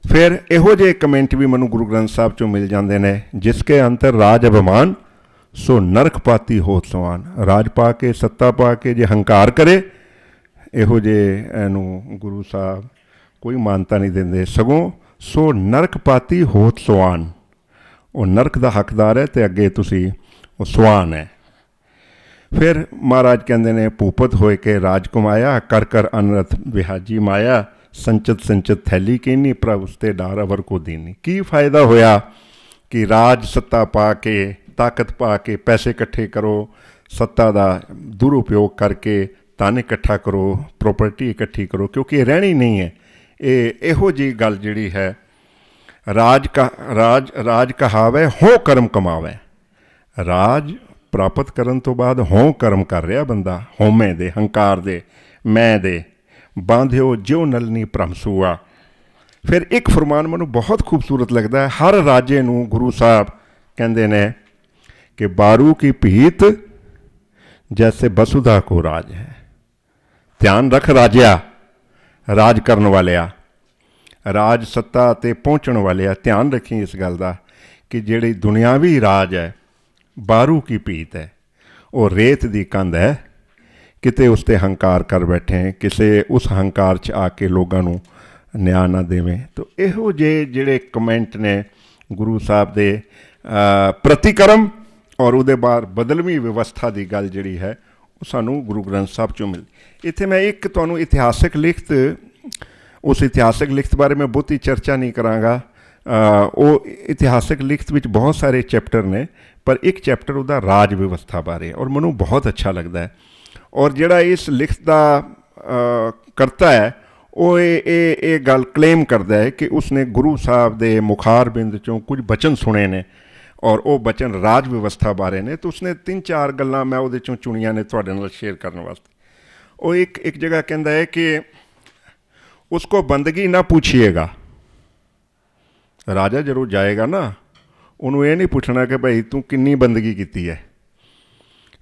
[SPEAKER 2] ਫਿਰ ਇਹੋ ਜਿਹੇ ਕਮੈਂਟ ਵੀ ਮੈਨੂੰ ਗੁਰੂ ਗ੍ਰੰਥ ਸਾਹਿਬ 'ਚੋਂ ਮਿਲ ਜਾਂਦੇ ਨੇ। ਜਿਸਕੇ ਅੰਤਰ ਰਾਜ ਅਭਿਮਾਨ ਸੋ ਨਰਕ ਪਾਤੀ ਹੋਤ ਸਵਾਨ। ਰਾਜ ਪਾ ਕੇ, ਸੱਤਾ ਪਾ ਕੇ ਜੇ ਹੰਕਾਰ ਕਰੇ, ਇਹੋ ਜਿਹੇ ਇਹਨੂੰ ਗੁਰੂ ਸਾਹਿਬ ਕੋਈ ਮਾਨਤਾ ਨਹੀਂ ਦਿੰਦੇ। ਸਗੋਂ ਸੋ ਨਰਕ ਪਾਤੀ ਹੋਤ ਸਵਾਨ, ਉਹ ਨਰਕ ਦਾ ਹੱਕਦਾਰ ਹੈ ਅਤੇ ਅੱਗੇ ਤੁਸੀਂ ਉਹ ਸਵਾਨ ਹੈ। ਫਿਰ ਮਹਾਰਾਜ ਕਹਿੰਦੇ ਨੇ, ਭੂਪਤ ਹੋਏ ਕੇ ਰਾਜ ਕਮਾਇਆ ਕਰ ਕਰ ਅਨਰਥ ਵਿਹਾਜੀ ਮਾਇਆ। ਸੰਚਤ ਸੰਚਤ ਥੈਲੀ ਕੀਨੀ ਪ੍ਰਭ ਉਸਤੇ ਡਾਰ ਅਵਰ ਕੋ ਦੀਨੀ। ਕੀ ਫਾਇਦਾ ਹੋਇਆ ਕਿ ਰਾਜ ਸੱਤਾ ਪਾ ਕੇ, ਤਾਕਤ ਪਾ ਕੇ ਪੈਸੇ ਇਕੱਠੇ ਕਰੋ, ਸੱਤਾ ਦਾ ਦੁਰਉਪਯੋਗ ਕਰਕੇ ਧਨ ਇਕੱਠਾ ਕਰੋ, ਪ੍ਰੋਪਰਟੀ ਇਕੱਠੀ ਕਰੋ, ਕਿਉਂਕਿ ਇਹ ਰਹਿਣੀ ਨਹੀਂ ਹੈ। ਇਹੋ ਜਿਹੀ ਗੱਲ ਜਿਹੜੀ ਹੈ, ਰਾਜ ਕਹਾਵੇ ਹੋਂ ਕਰਮ ਕਮਾਵੇ। ਰਾਜ ਪ੍ਰਾਪਤ ਕਰਨ ਤੋਂ ਬਾਅਦ ਹੋਂ ਕਰਮ ਕਰ ਰਿਹਾ ਬੰਦਾ, ਹਉਮੈ ਦੇ, ਹੰਕਾਰ ਦੇ, ਮੈਂ ਦੇ। ਬਾਂਧਿਓ ਜਿਉ ਨਲਨੀ ਭ੍ਰਮਸੂਆ। ਫਿਰ ਇੱਕ ਫਰਮਾਨ ਮੈਨੂੰ ਬਹੁਤ ਖੂਬਸੂਰਤ ਲੱਗਦਾ ਹੈ। ਹਰ ਰਾਜੇ ਨੂੰ ਗੁਰੂ ਸਾਹਿਬ ਕਹਿੰਦੇ ਨੇ ਕਿ ਬਾਰੂ ਕੀ ਭੀਤ ਜੈਸੇ ਬਸੁਧਾ ਕੋ ਰਾਜ ਹੈ। ਧਿਆਨ ਰੱਖ ਰਾਜਿਆ, ਰਾਜ ਕਰਨ ਵਾਲਿਆ, ਰਾਜ ਸੱਤਾ 'ਤੇ ਪਹੁੰਚਣ ਵਾਲਿਆ, ਧਿਆਨ ਰੱਖੀ ਇਸ ਗੱਲ ਦਾ ਕਿ ਜਿਹੜੀ ਦੁਨਿਆਵੀ ਰਾਜ ਹੈ, ਬਾਰੂ ਕੀ ਭੀਤ ਹੈ, ਉਹ ਰੇਤ ਦੀ ਕੰਧ ਹੈ। ਕਿਤੇ ਉਸ 'ਤੇ ਹੰਕਾਰ ਕਰ ਬੈਠੇ, ਕਿਸੇ ਉਸ ਹੰਕਾਰ 'ਚ ਆ ਕੇ ਲੋਕਾਂ ਨੂੰ ਨਿਆਂ ਨਾ ਦੇਵੇਂ। ਤਾਂ ਇਹੋ ਜਿਹੇ ਜਿਹੜੇ ਕਮੈਂਟ ਨੇ ਗੁਰੂ ਸਾਹਿਬ ਦੇ ਪ੍ਰਤੀਕਰਮ ਔਰ ਉਹਦੇ ਬਾਅਦ ਬਦਲਵੀਂ ਵਿਵਸਥਾ ਦੀ ਗੱਲ ਜਿਹੜੀ ਹੈ, ਉਹ ਸਾਨੂੰ ਗੁਰੂ ਗ੍ਰੰਥ ਸਾਹਿਬ 'ਚੋਂ ਮਿਲਦੀ। ਇੱਥੇ ਮੈਂ ਇੱਕ ਤੁਹਾਨੂੰ ਇਤਿਹਾਸਕ ਲਿਖਤ, ਉਸ ਇਤਿਹਾਸਕ ਲਿਖਤ ਬਾਰੇ ਮੈਂ ਬਹੁਤੀ ਚਰਚਾ ਨਹੀਂ ਕਰਾਂਗਾ। ਉਹ ਇਤਿਹਾਸਕ ਲਿਖਤ ਵਿੱਚ ਬਹੁਤ ਸਾਰੇ ਚੈਪਟਰ ਨੇ, ਪਰ ਇੱਕ ਚੈਪਟਰ ਉਹਦਾ ਰਾਜ ਵਿਵਸਥਾ ਬਾਰੇ, ਔਰ ਮੈਨੂੰ ਬਹੁਤ ਅੱਛਾ ਲੱਗਦਾ ਹੈ। ਔਰ ਜਿਹੜਾ ਇਸ ਲਿਖਤ ਦਾ ਕਰਤਾ ਹੈ, ਉਹ ਇਹ ਗੱਲ ਕਲੇਮ ਕਰਦਾ ਹੈ ਕਿ ਉਸਨੇ ਗੁਰੂ ਸਾਹਿਬ ਦੇ ਮੁਖਾਰਬਿੰਦ 'ਚੋਂ ਕੁਝ ਬਚਨ ਸੁਣੇ ਨੇ, ਔਰ ਉਹ ਬਚਨ ਰਾਜ ਵਿਵਸਥਾ ਬਾਰੇ ਨੇ। ਤਾਂ ਉਸਨੇ 3-4 ਗੱਲਾਂ ਮੈਂ ਉਹਦੇ 'ਚੋਂ ਚੁਣੀਆਂ ਨੇ ਤੁਹਾਡੇ ਨਾਲ ਸ਼ੇਅਰ ਕਰਨ ਵਾਸਤੇ। ਉਹ ਇੱਕ ਜਗ੍ਹਾ ਕਹਿੰਦਾ ਹੈ ਕਿ ਉਸਕੋ ਬੰਦਗੀ ਨਾ ਪੁੱਛੀਏਗਾ। ਰਾਜਾ ਜਦੋਂ ਜਾਏਗਾ ਨਾ, ਉਹਨੂੰ ਇਹ ਨਹੀਂ ਪੁੱਛਣਾ ਕਿ ਭਾਈ ਤੂੰ ਕਿੰਨੀ ਬੰਦਗੀ ਕੀਤੀ ਹੈ।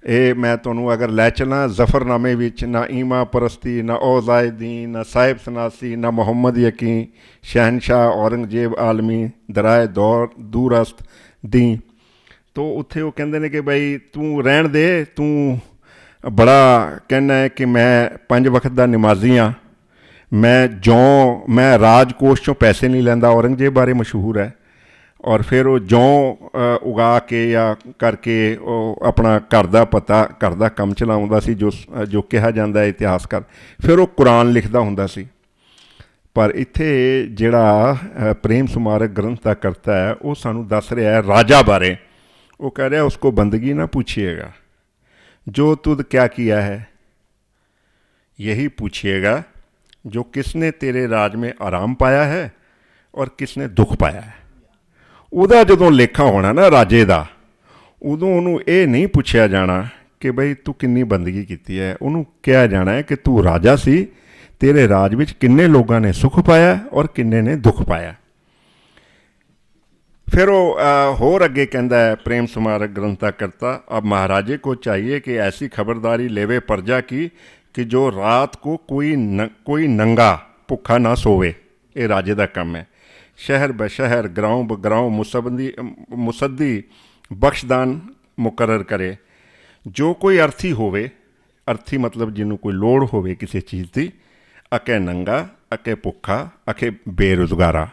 [SPEAKER 2] ਇਹ ਮੈਂ ਤੁਹਾਨੂੰ ਅਗਰ ਲੈ ਚੱਲਾਂ ਜ਼ਫਰਨਾਮੇ ਵਿੱਚ, ਨਾ ਈਮਾ ਪਰਸਤੀ, ਨਾ ਔਜ਼ਾਇਦੀਨ, ਨਾ ਸਾਹਿਬ ਸਨਾਸੀ, ਨਾ ਮੁਹੰਮਦ ਯਕੀਨ, ਸ਼ਹਿਨਸ਼ਾਹ ਔਰੰਗਜ਼ੇਬ ਆਲਮੀ, ਦਰਾਏ ਦੂਰਸਤ ਦੀ। ਤੋ ਉੱਥੇ ਉਹ ਕਹਿੰਦੇ ਨੇ ਕਿ ਭਾਈ ਤੂੰ ਰਹਿਣ ਦੇ, ਤੂੰ ਬੜਾ ਕਹਿੰਦਾ ਹੈ ਕਿ ਮੈਂ 5 ਵਕਤ ਦਾ ਨਮਾਜ਼ੀ ਹਾਂ, ਮੈਂ ਰਾਜਕੋਸ਼ 'ਚੋਂ ਪੈਸੇ ਨਹੀਂ ਲੈਂਦਾ। ਔਰੰਗਜ਼ੇਬ ਬਾਰੇ ਮਸ਼ਹੂਰ ਹੈ। ਔਰ ਫਿਰ ਉਹ ਜੌਂ ਉਗਾ ਕੇ ਜਾਂ ਕਰਕੇ ਉਹ ਆਪਣਾ ਘਰ ਦਾ ਕੰਮ ਚਲਾਉਂਦਾ ਸੀ, ਜੋ ਕਿਹਾ ਜਾਂਦਾ ਇਤਿਹਾਸਕਾਰ। ਫਿਰ ਉਹ ਕੁਰਾਨ ਲਿਖਦਾ ਹੁੰਦਾ ਸੀ। ਪਰ ਇੱਥੇ ਜਿਹੜਾ ਪ੍ਰੇਮ ਸੁਮਾਰਕ ਗ੍ਰੰਥ ਦਾ ਕਰਤਾ ਹੈ, ਉਹ ਸਾਨੂੰ ਦੱਸ ਰਿਹਾ ਹੈ ਰਾਜਾ ਬਾਰੇ। ਉਹ ਕਹਿ ਰਿਹਾ ਉਸਕੋ ਬੰਦਗੀ ਨਾ ਪੁੱਛੀਏਗਾ। जो तुद क्या किया है, यही पूछिएगा जो किसने तेरे राज में आराम पाया है और किसने दुख पाया है। ਉਹਦਾ ਜਦੋਂ ਲੇਖਾ ਹੋਣਾ ਨਾ ਰਾਜੇ ਦਾ, ਉਦੋਂ ਉਹਨੂੰ ਇਹ ਨਹੀਂ ਪੁੱਛਿਆ ਜਾਣਾ ਕਿ ਬਈ ਤੂੰ ਕਿੰਨੀ ਬੰਦਗੀ ਕੀਤੀ ਹੈ। ਉਹਨੂੰ ਕਿਹਾ ਜਾਣਾ ਹੈ ਕਿ ਤੂੰ ਰਾਜਾ ਸੀ, ਤੇਰੇ ਰਾਜ ਵਿੱਚ ਕਿੰਨੇ ਲੋਕਾਂ ਨੇ ਸੁੱਖ ਪਾਇਆ ਔਰ ਕਿੰਨੇ ਨੇ ਦੁੱਖ ਪਾਇਆ। फिर वो होर अगे कहता है प्रेम स्मारक ग्रंथा करता, अब महाराजे को चाहिए कि ऐसी खबरदारी लेवे प्रजा की कि जो रात को कोई नंगा भुखा ना सोवे। ये राजे का काम है। शहर बशहर ग्रां बग्रां मुसद्दी बख्शदान मुकर्रर करे। जो कोई अर्थी होवे, अर्थी मतलब जिन्हों कोई लोड़ होवे किसी चीज़ की, अके नंगा अके भुखा अके बेरोजगारा,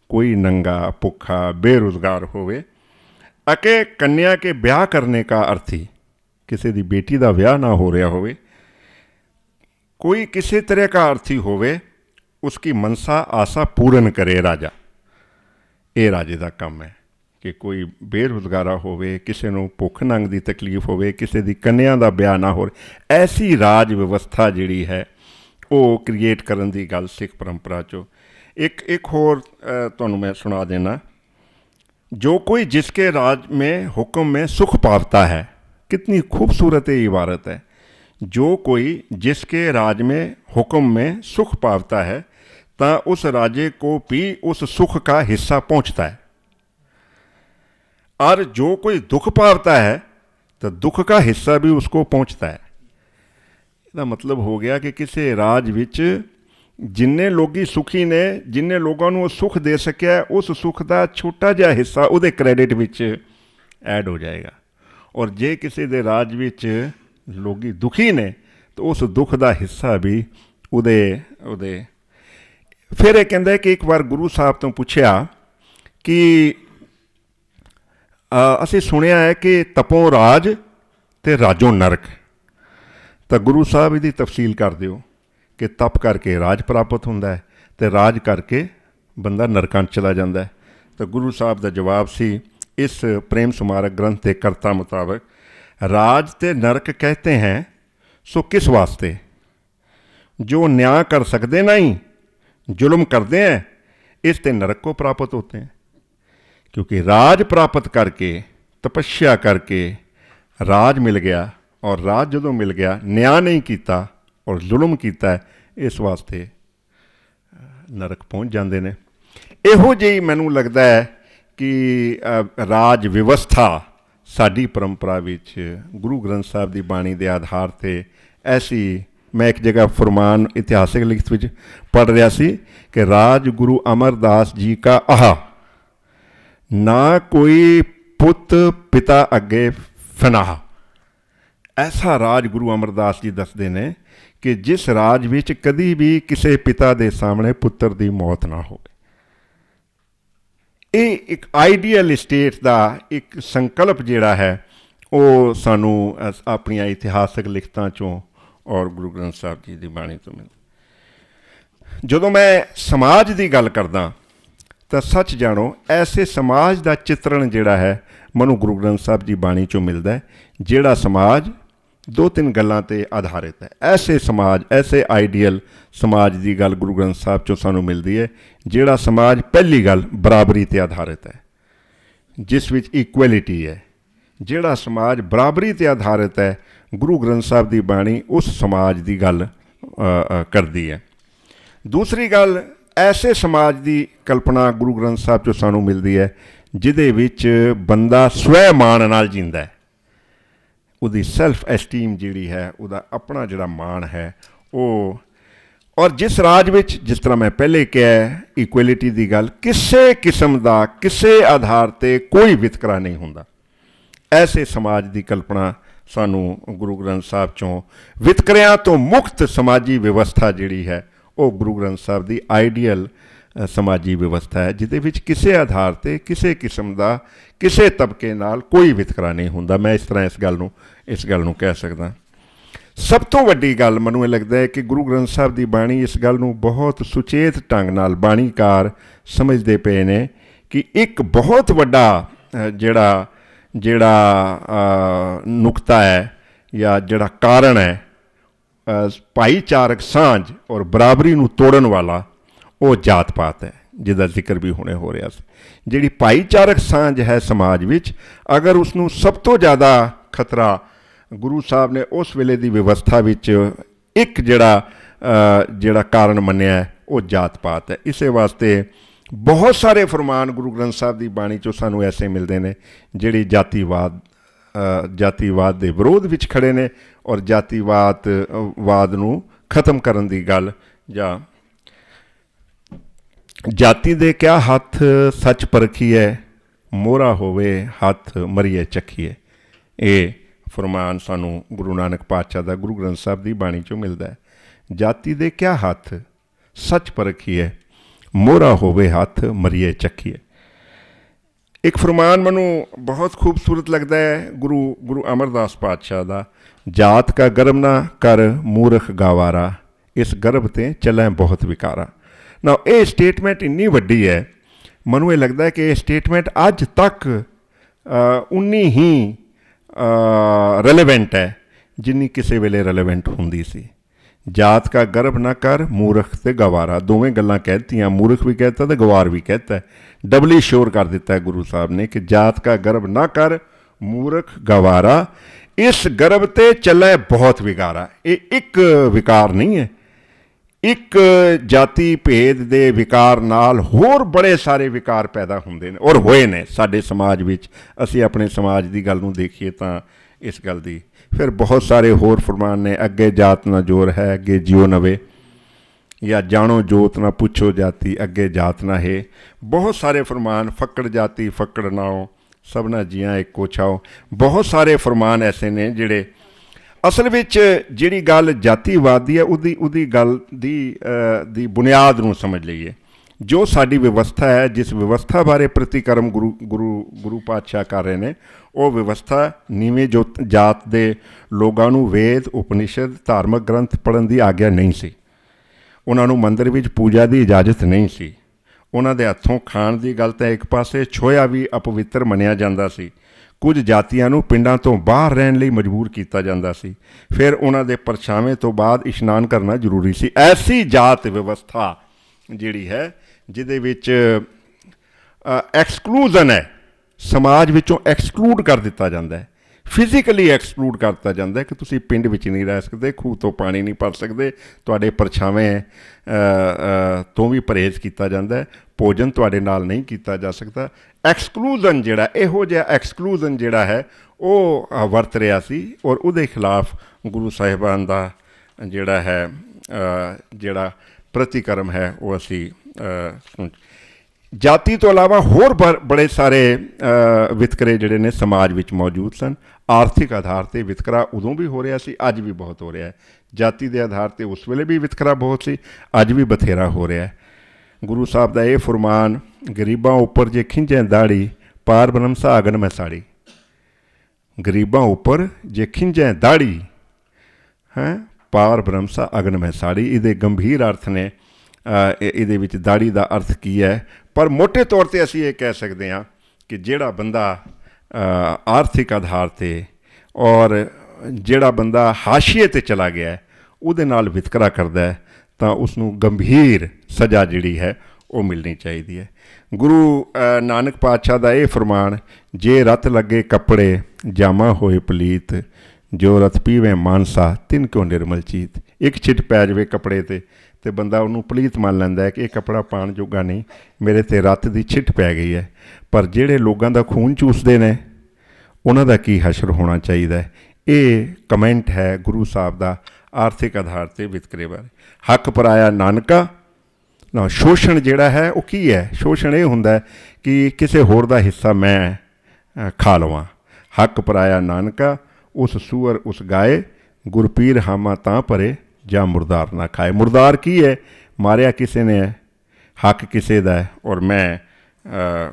[SPEAKER 2] कोई नंगा भुखा बेरोजगार होवे, अके कन्या के ब्याह करने का अर्थी, किसी दी बेटी का ब्याह ना हो रहा होवे, कोई किसी तरह का अर्थी होवे, उसकी मनसा आशा पूर्ण करे राजा। ये राजे का काम है कि कोई बेरोजगारा होवे, किसी नूं भुख नंग की तकलीफ होवे, किसी दी कन्या का ब्याह ना हो, ऐसी राज व्यवस्था जिहड़ी है वो क्रिएट करन दी गल सिख परंपरा चो। एक होर तुहानूं मैं सुना देना, जो कोई जिसके राज में हुक्म में सुख पावता है। कितनी खूबसूरत ये इबारत है। जो कोई जिसके राज में हुक्म में सुख पावता है, ता उस राजे को भी उस सुख का हिस्सा पहुँचता है, और जो कोई दुख पावता है तो दुख का हिस्सा भी उसको पहुँचता है। इसका मतलब हो गया कि किसी राज विच जिन्ने लोग सुखी ने, जिन्ने लोगों को सुख दे सकिया, उस सुख का छोटा जिहा हिस्सा उहदे क्रेडिट विच ऐड हो जाएगा। और जे किसी दे राज विच लोग दुखी ने तो उस दुख का हिस्सा भी उहदे फिर यह कहता है कि एक बार गुरु साहब तो पूछया कि असीं सुनिया है कि तपों राज ते राजों नरक, तो गुरु साहब इसकी तफसील कर दिओ कि तप करके राज प्राप्त होंदा है तो राज करके बंदा नरकां चला जाता है। तो गुरु साहब का जवाब सी इस प्रेम स्मारक ग्रंथ के कर्ता मुताबिक, राज ते नरक कहते हैं सो किस वास्ते, जो न्याय कर सकते नहीं जुल्म करते हैं इस ते नरक को प्राप्त होते हैं। क्योंकि राज प्राप्त करके तपस्या करके राज मिल गया, और राज जो मिल गया न्याय नहीं किया और जुल्म किया, इस वास्ते नरक पहुँच जाते हैं। इहो जी मैनू लगता है कि राज व्यवस्था साडी परंपरा विच गुरु ग्रंथ साहब की बाणी के आधार पर ऐसी, मैं एक जगह फरमान इतिहासिक लिखत विच पढ़ रहा सी कि राज गुरु अमरदास जी का आहा, ना कोई पुत पिता अगे फनाह। ऐसा राज गुरु अमरदास जी दसते हैं कि जिस राज विच कदी भी किसी पिता के सामने पुत्र की मौत ना हो। ये एक आइडियल स्टेट का एक संकल्प जिहड़ा है वो सानू अपनी इतिहासिक लिखतां चों और गुरु ग्रंथ साहब जी की बाणी तो मिलदा। जदों मैं समाज की गल करदा तो सच जानो ऐसे समाज का चित्रण जिहड़ा है मनु गुरु ग्रंथ साहब जी बाणी चों मिलदा है, जिहड़ा समाज दो तीन गल्लां ते आधारित है। ऐसे समाज, ऐसे आइडियल समाज की गल गुरु ग्रंथ साहब चों सानू मिलती है, जिहड़ा समाज पहली गल बराबरी ते आधारित है, जिस विच इक्वलिटी है। जिहड़ा समाज बराबरी ते आधारित है, गुरु ग्रंथ साहब की बाणी उस समाज की गल करती है। दूसरी गल, ऐसे समाज की कल्पना गुरु ग्रंथ साहब चों सानू मिलती है जिहदे विच बंदा स्वैमान नाल जींदा है, उहदी सैल्फ एस्टीम जिहड़ी है, उहदा अपना जिहड़ा मान है वो। और जिस राज विच, जिस तरह मैं पहले कहा इक्वलिटी की गल, किसी किस्म का किसी आधार पर कोई वितकरा नहीं हुंदा, ऐसे समाज की कल्पना सानू गुरु ग्रंथ साहब चों वितकरियां तो मुक्त समाजी व्यवस्था जिहड़ी है वो गुरु ग्रंथ साहब की आइडियल समाजी व्यवस्था है, जिहदे विच किसी आधार पर किसी किस्म का किसी तबके नाल कोई वितकरा नहीं हुंदा। मैं इस तरह इस गल नूं कह सकदा। सब तो वड्डी गल मैनूं इह लगदा है कि गुरु ग्रंथ साहब की बाणी इस गल नूं बहुत सुचेत ढंग नाल बाणीकार समझदे पे ने कि एक बहुत वड्डा जिहड़ा नुकता है ਜਾਂ ਜਿਹੜਾ ਕਾਰਨ ਹੈ ਭਾਈਚਾਰਕ ਸਾਂਝ ਔਰ ਬਰਾਬਰੀ ਨੂੰ ਤੋੜਨ ਵਾਲਾ, ਉਹ ਜਾਤ ਪਾਤ ਹੈ, ਜਿਹਦਾ ਜ਼ਿਕਰ ਵੀ ਹੁਣੇ ਹੋ ਰਿਹਾ ਸੀ। ਜਿਹੜੀ ਭਾਈਚਾਰਕ ਸਾਂਝ ਹੈ ਸਮਾਜ ਵਿੱਚ, ਅਗਰ ਉਸਨੂੰ ਸਭ ਤੋਂ ਜ਼ਿਆਦਾ ਖਤਰਾ ਗੁਰੂ ਸਾਹਿਬ ਨੇ ਉਸ ਵੇਲੇ ਦੀ ਵਿਵਸਥਾ ਵਿੱਚ ਇੱਕ ਜਿਹੜਾ ਕਾਰਨ ਮੰਨਿਆ, ਉਹ ਜਾਤ ਪਾਤ ਹੈ। ਇਸੇ ਵਾਸਤੇ ਬਹੁਤ ਸਾਰੇ ਫਰਮਾਨ ਗੁਰੂ ਗ੍ਰੰਥ ਸਾਹਿਬ ਦੀ ਬਾਣੀ 'ਚੋਂ ਸਾਨੂੰ ਐਸੇ ਮਿਲਦੇ ਨੇ ਜਿਹੜੀ ਜਾਤੀਵਾਦ ਦੇ ਵਿਰੋਧ ਵਿੱਚ ਖੜੇ ਨੇ, ਔਰ ਜਾਤੀਵਾਦ ਨੂੰ ਖਤਮ ਕਰਨ ਦੀ ਗੱਲ, ਜਾਂ ਜਾਤੀ ਦੇ ਕਿਆ ਹੱਥ ਸੱਚ ਪਰਖੀਏ, ਮੋਹਰਾ ਹੋਵੇ ਹੱਥ ਮਰੀਏ ਚੱਖੀਏ। ਇਹ ਫਰਮਾਨ ਸਾਨੂੰ ਗੁਰੂ ਨਾਨਕ ਪਾਤਸ਼ਾਹ ਦਾ ਗੁਰੂ ਗ੍ਰੰਥ ਸਾਹਿਬ ਦੀ ਬਾਣੀ 'ਚੋਂ ਮਿਲਦਾ ਹੈ। ਜਾਤੀ ਦੇ ਕਿਆ ਹੱਥ ਸੱਚ ਪਰਖੀਏ, ਮੋਹਰਾ ਹੋਵੇ ਹੱਥ ਮਰੀਏ ਚੱਖੀਏ। ਇੱਕ ਫਰਮਾਨ ਮੈਨੂੰ ਬਹੁਤ ਖੂਬਸੂਰਤ ਲੱਗਦਾ ਹੈ ਗੁਰੂ ਅਮਰਦਾਸ ਪਾਤਸ਼ਾਹ ਦਾ, ਜਾਤ ਕਾ ਗਰਬ ਨਾ ਕਰ ਮੂਰਖ ਗਾਵਾਰਾ, ਇਸ ਗਰਭ ਤੇ ਚੱਲੈ ਬਹੁਤ ਵਿਕਾਰਾ। ਨਾ ਇਹ ਸਟੇਟਮੈਂਟ ਇੰਨੀ ਵੱਡੀ ਹੈ, ਮੈਨੂੰ ਇਹ ਲੱਗਦਾ ਹੈ ਕਿ ਇਹ ਸਟੇਟਮੈਂਟ ਅੱਜ ਤੱਕ ਉਨੀ ਹੀ ਰੈਲੇਵੈਂਟ ਹੈ ਜਿੰਨੀ ਕਿਸੇ ਵੇਲੇ ਰੈਲੇਵੈਂਟ ਹੁੰਦੀ ਸੀ। ਜਾਤ ਕਾ ਗਰਭ ਨਾ ਕਰ ਮੂਰਖ ਤੇ ਗਵਾਰਾ, ਦੋਵੇਂ ਗੱਲਾਂ ਕਹਿ ਦਿੱਤੀਆਂ, ਮੂਰਖ ਵੀ ਕਹਿਤਾ ਤੇ ਗਵਾਰ ਵੀ ਕਹਿਤਾ, ਡਬਲੀ ਸ਼ੋਰ ਕਰ ਦਿੱਤਾ ਹੈ ਗੁਰੂ ਸਾਹਿਬ ਨੇ ਕਿ ਜਾਤ ਕਾ ਗਰਭ ਨਾ ਕਰ ਮੂਰਖ ਗਵਾਰਾ, ਇਸ ਗਰਭ ਤੇ ਚੱਲੇ ਬਹੁਤ ਵਿਕਾਰਾ। ਇਹ ਇੱਕ ਵਿਕਾਰ ਨਹੀਂ ਹੈ, ਇੱਕ ਜਾਤੀ ਭੇਦ ਦੇ ਵਿਕਾਰ ਨਾਲ ਹੋਰ ਬੜੇ ਸਾਰੇ ਵਿਕਾਰ ਪੈਦਾ ਹੁੰਦੇ ਨੇ, ਔਰ ਹੋਏ ਨੇ ਸਾਡੇ ਸਮਾਜ ਵਿੱਚ। ਅਸੀਂ ਆਪਣੇ ਸਮਾਜ ਦੀ ਗੱਲ ਨੂੰ ਦੇਖੀਏ ਤਾਂ ਇਸ ਗੱਲ ਦੀ ਫਿਰ ਬਹੁਤ ਸਾਰੇ ਹੋਰ ਫਰਮਾਨ ਨੇ, ਅੱਗੇ ਜਾਤ ਨਾ ਜੋਰ ਹੈ ਅੱਗੇ ਜਿਉ ਨਵੇ, ਜਾਂ ਜਾਣੋ ਜੋਤ ਨਾ ਪੁੱਛੋ ਜਾਤੀ ਅੱਗੇ ਜਾਤ ਨਾ ਹੈ। ਬਹੁਤ ਸਾਰੇ ਫਰਮਾਨ, ਫੱਕੜ ਜਾਤੀ ਫੱਕੜ ਨਾਓ ਸਭਨਾ ਜੀਆਂ ਇੱਕੋ ਛਾਓ। ਬਹੁਤ ਸਾਰੇ ਫਰਮਾਨ ਐਸੇ ਨੇ ਜਿਹੜੇ ਅਸਲ ਵਿੱਚ ਜਿਹੜੀ ਗੱਲ ਜਾਤੀਵਾਦ ਦੀ ਹੈ ਉਹਦੀ ਗੱਲ ਦੀ ਬੁਨਿਆਦ ਨੂੰ ਸਮਝ ਲਈਏ। ਜੋ ਸਾਡੀ ਵਿਵਸਥਾ ਹੈ, ਜਿਸ ਵਿਵਸਥਾ ਬਾਰੇ ਪ੍ਰਤੀਕਰਮ ਗੁਰੂ ਪਾਤਸ਼ਾਹ ਕਰ ਰਹੇ ਨੇ, ਉਹ ਵਿਵਸਥਾ ਨੀਵੇਂ ਜਾਤ ਦੇ ਲੋਕਾਂ ਨੂੰ ਵੇਦ ਉਪਨਿਸ਼ਦ ਧਾਰਮਿਕ ਗ੍ਰੰਥ ਪੜ੍ਹਨ ਦੀ ਆਗਿਆ ਨਹੀਂ ਸੀ। ਉਹਨਾਂ ਨੂੰ ਮੰਦਰ ਵਿੱਚ ਪੂਜਾ ਦੀ ਇਜਾਜ਼ਤ ਨਹੀਂ ਸੀ। ਉਹਨਾਂ ਦੇ ਹੱਥੋਂ ਖਾਣ ਦੀ ਗੱਲ ਤਾਂ ਇੱਕ ਪਾਸੇ, ਛੋਇਆ ਵੀ ਅਪਵਿੱਤਰ ਮੰਨਿਆ ਜਾਂਦਾ ਸੀ। ਕੁਝ ਜਾਤੀਆਂ ਨੂੰ ਪਿੰਡਾਂ ਤੋਂ ਬਾਹਰ ਰਹਿਣ ਲਈ ਮਜਬੂਰ ਕੀਤਾ ਜਾਂਦਾ ਸੀ। ਫਿਰ ਉਹਨਾਂ ਦੇ ਪਰਛਾਵੇਂ ਤੋਂ ਬਾਅਦ ਇਸ਼ਨਾਨ ਕਰਨਾ ਜ਼ਰੂਰੀ ਸੀ। ਐਸੀ ਜਾਤ ਵਿਵਸਥਾ ਜਿਹੜੀ ਹੈ ਜਿਹਦੇ ਵਿੱਚ ਐਕਸਕਲੂਜ਼ਨ ਹੈ, ਸਮਾਜ ਵਿੱਚੋਂ ਐਕਸਕਲੂਡ ਕਰ ਦਿੱਤਾ ਜਾਂਦਾ ਹੈ, ਫਿਜ਼ੀਕਲੀ ਐਕਸਕਲੂਡ ਕਰ ਦਿੱਤਾ ਜਾਂਦਾ ਹੈ ਕਿ ਤੁਸੀਂ ਪਿੰਡ ਵਿੱਚ ਨਹੀਂ ਰਹਿ ਸਕਦੇ, ਖੂਹ ਤੋਂ ਪਾਣੀ ਨਹੀਂ ਭਰ ਸਕਦੇ, ਤੁਹਾਡੇ ਪਰਛਾਵੇਂ ਤੋਂ ਵੀ ਪਰਹੇਜ਼ ਕੀਤਾ ਜਾਂਦਾ ਹੈ, ਭੋਜਨ ਤੁਹਾਡੇ ਨਾਲ ਨਹੀਂ ਕੀਤਾ ਜਾ ਸਕਦਾ। ਐਕਸਕਲੂਜ਼ਨ ਜਿਹੜਾ, ਇਹੋ ਜਿਹਾ ਐਕਸਕਲੂਜ਼ਨ ਜਿਹੜਾ ਹੈ ਉਹ ਵਰਤ ਰਿਹਾ ਸੀ, ਔਰ ਉਹਦੇ ਖਿਲਾਫ ਗੁਰੂ ਸਾਹਿਬਾਨ ਦਾ ਜਿਹੜਾ ਪ੍ਰਤੀਕਰਮ ਹੈ ਉਹ ਅਸੀਂ ਜਾਤੀ ਤੋਂ ਇਲਾਵਾ ਹੋਰ ਬੜੇ ਸਾਰੇ ਵਿਤਕਰੇ ਜਿਹੜੇ ਨੇ ਸਮਾਜ ਵਿੱਚ ਮੌਜੂਦ ਸਨ। ਆਰਥਿਕ ਆਧਾਰ 'ਤੇ ਵਿਤਕਰਾ ਉਦੋਂ ਵੀ ਹੋ ਰਿਹਾ ਸੀ, ਅੱਜ ਵੀ ਬਹੁਤ ਹੋ ਰਿਹਾ ਹੈ। ਜਾਤੀ ਦੇ ਆਧਾਰ 'ਤੇ ਉਸ ਵੇਲੇ ਵੀ ਵਿਤਕਰਾ ਬਹੁਤ ਸੀ, ਅੱਜ ਵੀ ਬਥੇਰਾ ਹੋ ਰਿਹਾ ਹੈ। ਗੁਰੂ ਸਾਹਿਬ ਦਾ ਇਹ ਫੁਰਮਾਨ, ਗਰੀਬਾਂ ਉੱਪਰ ਜੇ ਖਿੰਝੇ ਦਾੜੀ ਪਾਰ ਬ੍ਰਹਮ ਸਾਗਨ ਮੈਂ ਸਾੜੀ। ਗਰੀਬਾਂ ਉੱਪਰ ਜੇ ਖਿੰਝੇ ਦਾੜੀ ਹੈ ਪਾਰ ਬ੍ਰਹਮ ਸਾ ਅਗਨ ਮੈਂ ਸਾੜੀ। ਇਹਦੇ ਗੰਭੀਰ ਅਰਥ ਨੇ, ਇਹਦੇ ਵਿੱਚ ਦਾੜੀ ਦਾ ਅਰਥ ਕੀ ਹੈ, ਪਰ ਮੋਟੇ ਤੌਰ 'ਤੇ ਅਸੀਂ ਇਹ ਕਹਿ ਸਕਦੇ ਹਾਂ ਕਿ ਜਿਹੜਾ ਬੰਦਾ ਆਰਥਿਕ ਆਧਾਰ 'ਤੇ ਔਰ ਜਿਹੜਾ ਬੰਦਾ ਹਾਸ਼ੀਏ 'ਤੇ ਚਲਾ ਗਿਆ ਉਹਦੇ ਨਾਲ ਵਿਤਕਰਾ ਕਰਦਾ ਹੈ ਤਾਂ ਉਸਨੂੰ ਗੰਭੀਰ ਸਜ਼ਾ ਜਿਹੜੀ ਹੈ ਉਹ ਮਿਲਣੀ ਚਾਹੀਦੀ ਹੈ। ਗੁਰੂ ਨਾਨਕ ਪਾਤਸ਼ਾਹ ਦਾ ਇਹ ਫਰਮਾਨ, ਜੇ ਰਤ ਲੱਗੇ ਕੱਪੜੇ ਜਾਮਾ ਹੋਏ ਪਲੀਤ, ਜੋ ਰਤ ਪੀਵੇ ਮਾਨਸਾ ਤਿੰਨ ਕਿਉਂ ਨਿਰਮਲ ਚੀਤ। ਇੱਕ ਛਿੱਟ ਪੈ ਜਾਵੇ ਕੱਪੜੇ 'ਤੇ ਬੰਦਾ ਉਹਨੂੰ ਪਲੀਤ ਮੰਨ ਲੈਂਦਾ ਹੈ ਕਿ ਇਹ ਕੱਪੜਾ ਪਾਉਣ ਜੋਗਾ ਨਹੀਂ, ਮੇਰੇ 'ਤੇ ਰਤ ਦੀ ਛਿੱਟ ਪੈ ਗਈ ਹੈ। ਪਰ ਜਿਹੜੇ ਲੋਕਾਂ ਦਾ ਖੂਨ ਚੂਸਦੇ ਨੇ ਉਹਨਾਂ ਦਾ ਕੀ ਹਸ਼ਰ ਹੋਣਾ ਚਾਹੀਦਾ। ਇਹ ਕਮੈਂਟ ਹੈ ਗੁਰੂ ਸਾਹਿਬ ਦਾ ਆਰਥਿਕ ਆਧਾਰ 'ਤੇ ਵਿਤਕਰੇ ਬਾਰੇ। ਹੱਕ ਪਰਾਇਆ ਨਾਨਕਾ ਨਾ, ਸ਼ੋਸ਼ਣ ਜਿਹੜਾ ਹੈ ਉਹ ਕੀ ਹੈ? ਸ਼ੋਸ਼ਣ ਇਹ ਹੁੰਦਾ ਕਿ ਕਿਸੇ ਹੋਰ ਦਾ ਹਿੱਸਾ ਮੈਂ ਖਾ ਲਵਾਂ। ਹੱਕ ਪਰਾਇਆ ਨਾਨਕਾ ਉਸ ਸੂਅਰ ਉਸ ਗਾਏ, ਗੁਰਪੀਰ ਹਾਮਾ ਤਾਂ ਭਰੇ ਜਾਂ ਮੁਰਦਾਰ ਨਾ ਖਾਏ। ਮੁਰਦਾਰ ਕੀ ਹੈ? ਮਾਰਿਆ ਕਿਸੇ ਨੇ ਹੈ, ਹੱਕ ਕਿਸੇ ਦਾ ਹੈ ਔਰ ਮੈਂ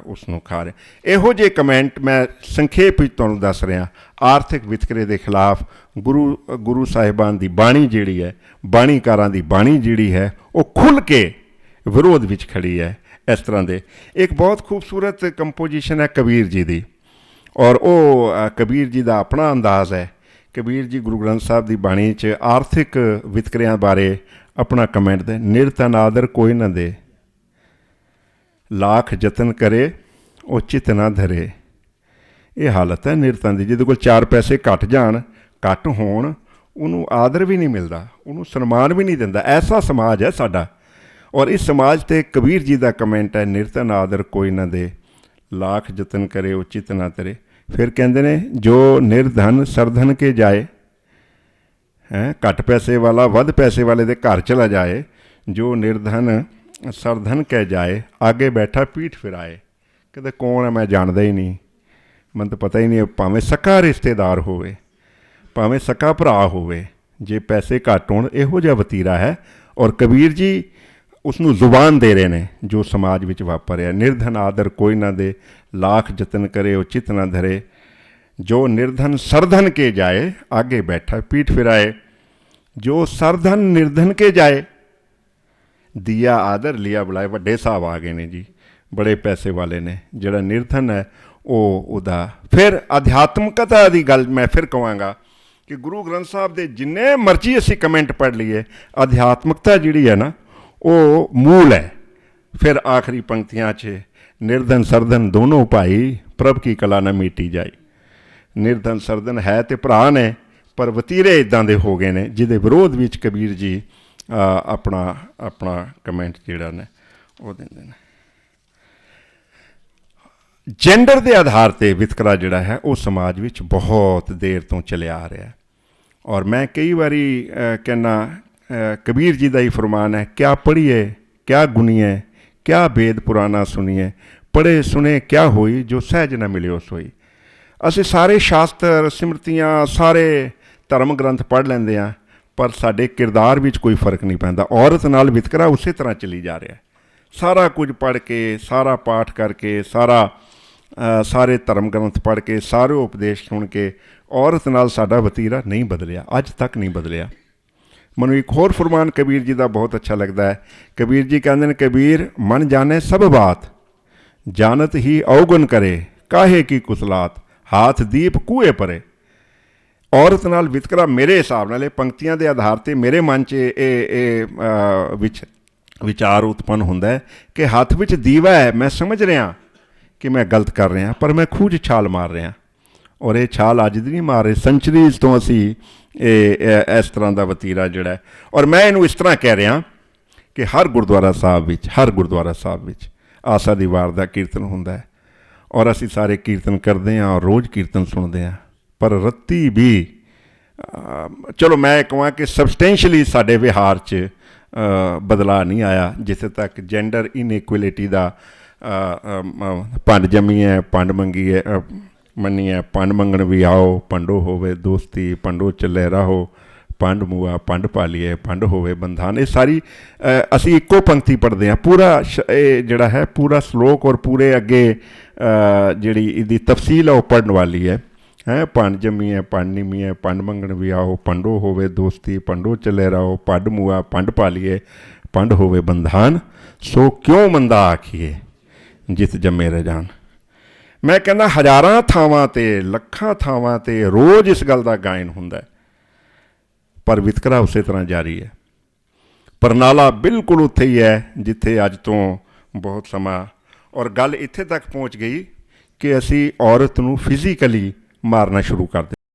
[SPEAKER 2] ਉਸ ਨੂੰ ਖਾ ਰਿਹਾ। ਇਹੋ ਜਿਹੇ ਕਮੈਂਟ ਮੈਂ ਸੰਖੇਪ ਵਿੱਚ ਤੁਹਾਨੂੰ ਦੱਸ ਰਿਹਾ। ਆਰਥਿਕ ਵਿਤਕਰੇ ਦੇ ਖਿਲਾਫ ਗੁਰੂ ਸਾਹਿਬਾਨ ਦੀ ਬਾਣੀ ਜਿਹੜੀ ਹੈ, ਬਾਣੀਕਾਰਾਂ ਦੀ ਬਾਣੀ ਜਿਹੜੀ ਹੈ ਉਹ ਖੁੱਲ੍ਹ ਕੇ ਵਿਰੋਧ ਵਿੱਚ ਖੜੀ ਹੈ। ਇਸ ਤਰ੍ਹਾਂ ਦੇ ਇੱਕ ਬਹੁਤ ਖੂਬਸੂਰਤ ਕੰਪੋਜੀਸ਼ਨ ਹੈ ਕਬੀਰ ਜੀ ਦੀ, ਔਰ ਉਹ ਕਬੀਰ ਜੀ ਦਾ ਆਪਣਾ ਅੰਦਾਜ਼ ਹੈ ਕਬੀਰ ਜੀ ਗੁਰੂ ਗ੍ਰੰਥ ਸਾਹਿਬ ਦੀ ਬਾਣੀ 'ਚ ਆਰਥਿਕ ਵਿਤਕਰਿਆਂ ਬਾਰੇ ਆਪਣਾ ਕਮੈਂਟ ਦੇ, ਨਿਰਧਨ ਆਦਰ ਕੋਈ ਨਾ ਦੇ, ਲੱਖ ਯਤਨ ਕਰੇ ਉਹ ਚਿਤ ਨਾ ਧਰੇ। ਇਹ ਹਾਲਤ ਹੈ ਨਿਰਧਨ ਦੀ। ਜਿਹਦੇ ਕੋਲ 4 ਪੈਸੇ ਘੱਟ ਜਾਣ, ਘੱਟ ਹੋਣ, ਉਹਨੂੰ ਆਦਰ ਵੀ ਨਹੀਂ ਮਿਲਦਾ, ਉਹਨੂੰ ਸਨਮਾਨ ਵੀ ਨਹੀਂ ਦਿੰਦਾ। ਐਸਾ ਸਮਾਜ ਹੈ ਸਾਡਾ। ਔਰ ਇਸ ਸਮਾਜ 'ਤੇ ਕਬੀਰ ਜੀ ਦਾ ਕਮੈਂਟ ਹੈ, ਨਿਰਧਨ ਆਦਰ ਕੋਈ ਨਾ ਦੇ, ਲੱਖ ਯਤਨ ਕਰੇ ਉਹ ਚਿਤ ਨਾ ਧਰੇ। ਫਿਰ ਕਹਿੰਦੇ ਨੇ ਜੋ ਨਿਰਧਨ ਸਰਧਨ ਕੇ ਜਾਏ, ਹੈ ਘੱਟ ਪੈਸੇ ਵਾਲਾ ਵੱਧ ਪੈਸੇ ਵਾਲੇ ਦੇ ਘਰ ਚਲਾ ਜਾਏ, ਜੋ ਨਿਰਧਨ ਸਰਧਨ ਕਹਿ ਜਾਏ, ਆਗੇ ਬੈਠਾ ਪੀਠ ਫਿਰਾਏ। ਕਹਿੰਦੇ ਕੌਣ ਹੈ, ਮੈਂ ਜਾਣਦਾ ਹੀ ਨਹੀਂ, ਮੈਨੂੰ ਤਾਂ ਪਤਾ ਹੀ ਨਹੀਂ। ਭਾਵੇਂ ਸਕਾ ਰਿਸ਼ਤੇਦਾਰ ਹੋਵੇ, ਭਾਵੇਂ ਸਕਾ ਭਰਾ ਹੋਵੇ, ਜੇ ਪੈਸੇ ਘੱਟ ਹੋਣ, ਇਹੋ ਜਿਹਾ ਵਤੀਰਾ ਹੈ। ਔਰ ਕਬੀਰ ਜੀ ਉਸ ਨੂੰ ਜ਼ੁਬਾਨ ਦੇ ਰਹੇ ਨੇ ਜੋ ਸਮਾਜ ਵਿੱਚ ਵਾਪਰ ਰਿਹਾ। ਨਿਰਧਨ ਆਦਰ ਕੋਈ ਨਾ ਦੇ, ਲੱਖ ਯਤਨ ਕਰੇ ਉਹ ਚਿਤ ਨਾ ਧਰੇ, ਜੋ ਨਿਰਧਨ ਸਰਧਨ ਕੇ ਜਾਏ, ਆਗੇ ਬੈਠਾ ਪੀਠ ਫਿਰਾਏ। ਜੋ ਸਰਧਨ ਨਿਰਧਨ ਕੇ ਜਾਏ, ਦੀਆ ਆਦਰ ਲਿਆ ਬੁਲਾਏ। ਵੱਡੇ ਸਾਹਿਬ ਆ ਗਏ ਨੇ ਜੀ, ਬੜੇ ਪੈਸੇ ਵਾਲੇ ਨੇ। ਜਿਹੜਾ ਨਿਰਧਨ ਹੈ ਉਹ ਉਹਦਾ। ਫਿਰ ਅਧਿਆਤਮਕਤਾ ਦੀ ਗੱਲ ਮੈਂ ਫਿਰ ਕਹਾਂਗਾ ਕਿ ਗੁਰੂ ਗ੍ਰੰਥ ਸਾਹਿਬ ਦੇ ਜਿੰਨੇ ਮਰਜ਼ੀ ਅਸੀਂ ਕਮੈਂਟ ਪੜ੍ਹ ਲਈਏ, ਅਧਿਆਤਮਕਤਾ ਜਿਹੜੀ ਹੈ ਨਾ ਉਹ ਮੂਲ ਹੈ। ਫਿਰ ਆਖਰੀ ਪੰਕਤੀਆਂ 'ਚ ਨਿਰਧਨ ਸਰਧਨ ਦੋਨੋਂ ਭਾਈ, ਪ੍ਰਭ ਕੀ ਕਲਾ ਨਾ ਮੀਟੀ ਜਾਈ। ਨਿਰਧਨ ਸਰਧਨ ਹੈ ਤੇ ਭਰਾ ਨੇ, ਪਰ ਵਤੀਰੇ ਇੱਦਾਂ ਦੇ ਹੋ ਗਏ ਨੇ ਜਿਹਦੇ ਵਿਰੋਧ ਵਿੱਚ ਕਬੀਰ ਜੀ ਆਪਣਾ ਕਮੈਂਟ ਜਿਹੜਾ ਨੇ ਉਹ ਦਿੰਦੇ ਨੇ। ਜੈਂਡਰ ਦੇ ਆਧਾਰ 'ਤੇ ਵਿਤਕਰਾ ਜਿਹੜਾ ਹੈ ਉਹ ਸਮਾਜ ਵਿੱਚ ਬਹੁਤ ਦੇਰ ਤੋਂ ਚੱਲਿਆ ਆ ਰਿਹਾ। ਔਰ ਮੈਂ ਕਈ ਵਾਰੀ ਕਹਿੰਦਾ, ਕਬੀਰ ਜੀ ਦਾ ਹੀ ਫਰਮਾਨ ਹੈ, ਕਿਆ ਪੜ੍ਹੀਏ ਕਿਆ ਗੁਨੀਏ, ਕਿਆ ਵੇਦ ਪੁਰਾਣਾ ਸੁਣੀਏ, ਪੜ੍ਹੇ ਸੁਣੇ ਕਿਆ ਹੋਈ, ਜੋ ਸਹਿਜ ਨਾ ਮਿਲਿਓ ਸੋਈ। ਅਸੀਂ ਸਾਰੇ ਸ਼ਾਸਤਰ ਸਿਮਰਤੀਆਂ, ਸਾਰੇ ਧਰਮ ਗ੍ਰੰਥ ਪੜ੍ਹ ਲੈਂਦੇ ਹਾਂ, ਪਰ ਸਾਡੇ ਕਿਰਦਾਰ ਵਿੱਚ ਕੋਈ ਫਰਕ ਨਹੀਂ ਪੈਂਦਾ। ਔਰਤ ਨਾਲ ਵਿਤਕਰਾ ਉਸੇ ਤਰ੍ਹਾਂ ਚੱਲੀ ਜਾ ਰਿਹਾ। ਸਾਰਾ ਕੁਝ ਪੜ੍ਹ ਕੇ, ਸਾਰਾ ਪਾਠ ਕਰਕੇ, ਸਾਰੇ ਧਰਮ ਗ੍ਰੰਥ ਪੜ੍ਹ ਕੇ, ਸਾਰੇ ਉਪਦੇਸ਼ ਸੁਣ ਕੇ, ਔਰਤ ਨਾਲ ਸਾਡਾ ਵਤੀਰਾ ਨਹੀਂ ਬਦਲਿਆ, ਅੱਜ ਤੱਕ ਨਹੀਂ ਬਦਲਿਆ। ਮੈਨੂੰ ਇੱਕ ਹੋਰ ਫਰਮਾਨ ਕਬੀਰ ਜੀ ਦਾ ਬਹੁਤ ਅੱਛਾ ਲੱਗਦਾ ਹੈ। ਕਬੀਰ ਜੀ ਕਹਿੰਦੇ ਨੇ, ਕਬੀਰ ਮਨ ਜਾਣੇ ਸਭ ਬਾਤ, ਜਾਨਤ ਹੀ ਔਗਨ ਕਰੇ, ਕਾਹੇ ਕੀ ਕੁਸਲਾਤ, ਹਾਥ ਦੀਪ ਕੂਏ ਪਰੇ। ਔਰਤ ਨਾਲ ਵਿਤਕਰਾ ਮੇਰੇ ਹਿਸਾਬ ਨਾਲ, ਇਹ ਪੰਕਤੀਆਂ ਦੇ ਆਧਾਰ 'ਤੇ ਮੇਰੇ ਮਨ 'ਚ ਇਹ ਵਿਚਾਰ ਉਤਪੰਨ ਹੁੰਦਾ ਹੈ ਕਿ ਹੱਥ ਵਿੱਚ ਦੀਵਾ ਹੈ, ਮੈਂ ਸਮਝ ਰਿਹਾ ਕਿ ਮੈਂ ਗਲਤ ਕਰ ਰਿਹਾ, ਪਰ ਮੈਂ ਖੂਹ 'ਚ ਛਾਲ ਮਾਰ ਰਿਹਾ। ਔਰ ਇਹ ਛਾਲ ਅੱਜ ਦੀ ਨਹੀਂ ਮਾਰ ਰਹੇ, ਸੈਂਚਰੀਜ਼ ਤੋਂ ਅਸੀਂ ਇਸ ਤਰ੍ਹਾਂ ਦਾ ਵਤੀਰਾ ਜਿਹੜਾ ਹੈ। ਔਰ ਮੈਂ ਇਹਨੂੰ ਇਸ ਤਰ੍ਹਾਂ ਕਹਿ ਰਿਹਾ ਕਿ ਹਰ ਗੁਰਦੁਆਰਾ ਸਾਹਿਬ ਵਿੱਚ ਆਸਾ ਦੀ ਵਾਰ ਦਾ ਕੀਰਤਨ ਹੁੰਦਾ ਹੈ, ਔਰ ਅਸੀਂ ਸਾਰੇ ਕੀਰਤਨ ਕਰਦੇ ਹਾਂ ਔਰ ਰੋਜ਼ ਕੀਰਤਨ ਸੁਣਦੇ ਹਾਂ। ਪਰ ਰੱਤੀ ਵੀ ਚਲੋ ਮੈਂ ਕਹਾਂ ਕਿ ਸਬਸਟੈਂਸ਼ੀਅਲੀ ਸਾਡੇ ਵਿਹਾਰ 'ਚ ਬਦਲਾਅ ਨਹੀਂ ਆਇਆ। ਜਿੱਥੇ ਤੱਕ ਜੈਂਡਰ ਇਨਇਕੁਐਲਿਟੀ ਦਾ ਭੰਡ ਜੰਮੀ ਹੈ ਭੰਡ ਮੰਗੀ ਹੈ ਮੰਨੀ ਹੈ, ਭੰਡ ਮੰਗਣ ਵੀ ਆਓ, ਭੰਡੋ ਹੋਵੇ ਦੋਸਤੀ, ਭੰਡੋ ਚੱਲੇ ਰਹੋ, ਭੰਡ ਮੂਆ ਭੰਡ ਪਾਲੀਏ, ਭੰਡ ਹੋਵੇ ਬੰਧਾਨ। ਇਹ ਸਾਰੀ ਅਸੀਂ ਇੱਕੋ ਪੰਕਤੀ ਪੜ੍ਹਦੇ ਹਾਂ। ਪੂਰਾ ਇਹ ਜਿਹੜਾ ਹੈ ਪੂਰਾ ਸ਼ਲੋਕ ਔਰ ਪੂਰੇ ਅੱਗੇ ਜਿਹੜੀ ਇਹਦੀ ਤਫਸੀਲ ਹੈ ਉਹ ਪੜ੍ਹਨ ਵਾਲੀ ਹੈ। ਭੰਡ ਜੰਮੀ ਹੈ ਭੰਡ ਨਿੰਮੀ ਹੈ, ਭੰਡ ਮੰਗਣ ਵੀ ਆਓ, ਭੰਡੋ ਹੋਵੇ ਦੋਸਤੀ, ਭੰਡੋ ਚੱਲੇ ਰਹੋ, ਭੰਡ ਮੂਆ ਭੰਡ ਪਾਲੀਏ, ਭੰਡ ਹੋਵੇ ਬੰਧਾਨ, ਸੋ ਕਿਉਂ ਮੰਦਾ ਆਖੀਏ ਜਿਤ ਜੰਮੇ ਰਜਾਨ। ਮੈਂ ਕਹਿੰਦਾ ਹਜ਼ਾਰਾਂ ਥਾਵਾਂ 'ਤੇ, ਲੱਖਾਂ ਥਾਵਾਂ 'ਤੇ ਰੋਜ਼ ਇਸ ਗੱਲ ਦਾ ਗਾਇਨ ਹੁੰਦਾ, ਪਰ ਵਿਤਕਰਾ ਉਸੇ ਤਰ੍ਹਾਂ ਜਾਰੀ ਹੈ। ਪਰਨਾਲਾ ਬਿਲਕੁਲ ਉੱਥੇ ਹੀ ਹੈ ਜਿੱਥੇ ਅੱਜ ਤੋਂ ਬਹੁਤ ਸਮਾਂ, ਔਰ ਗੱਲ ਇੱਥੇ ਤੱਕ ਪਹੁੰਚ ਗਈ ਕਿ ਅਸੀਂ ਔਰਤ ਨੂੰ ਫਿਜ਼ੀਕਲੀ ਮਾਰਨਾ ਸ਼ੁਰੂ ਕਰ ਦਿੱਤਾ।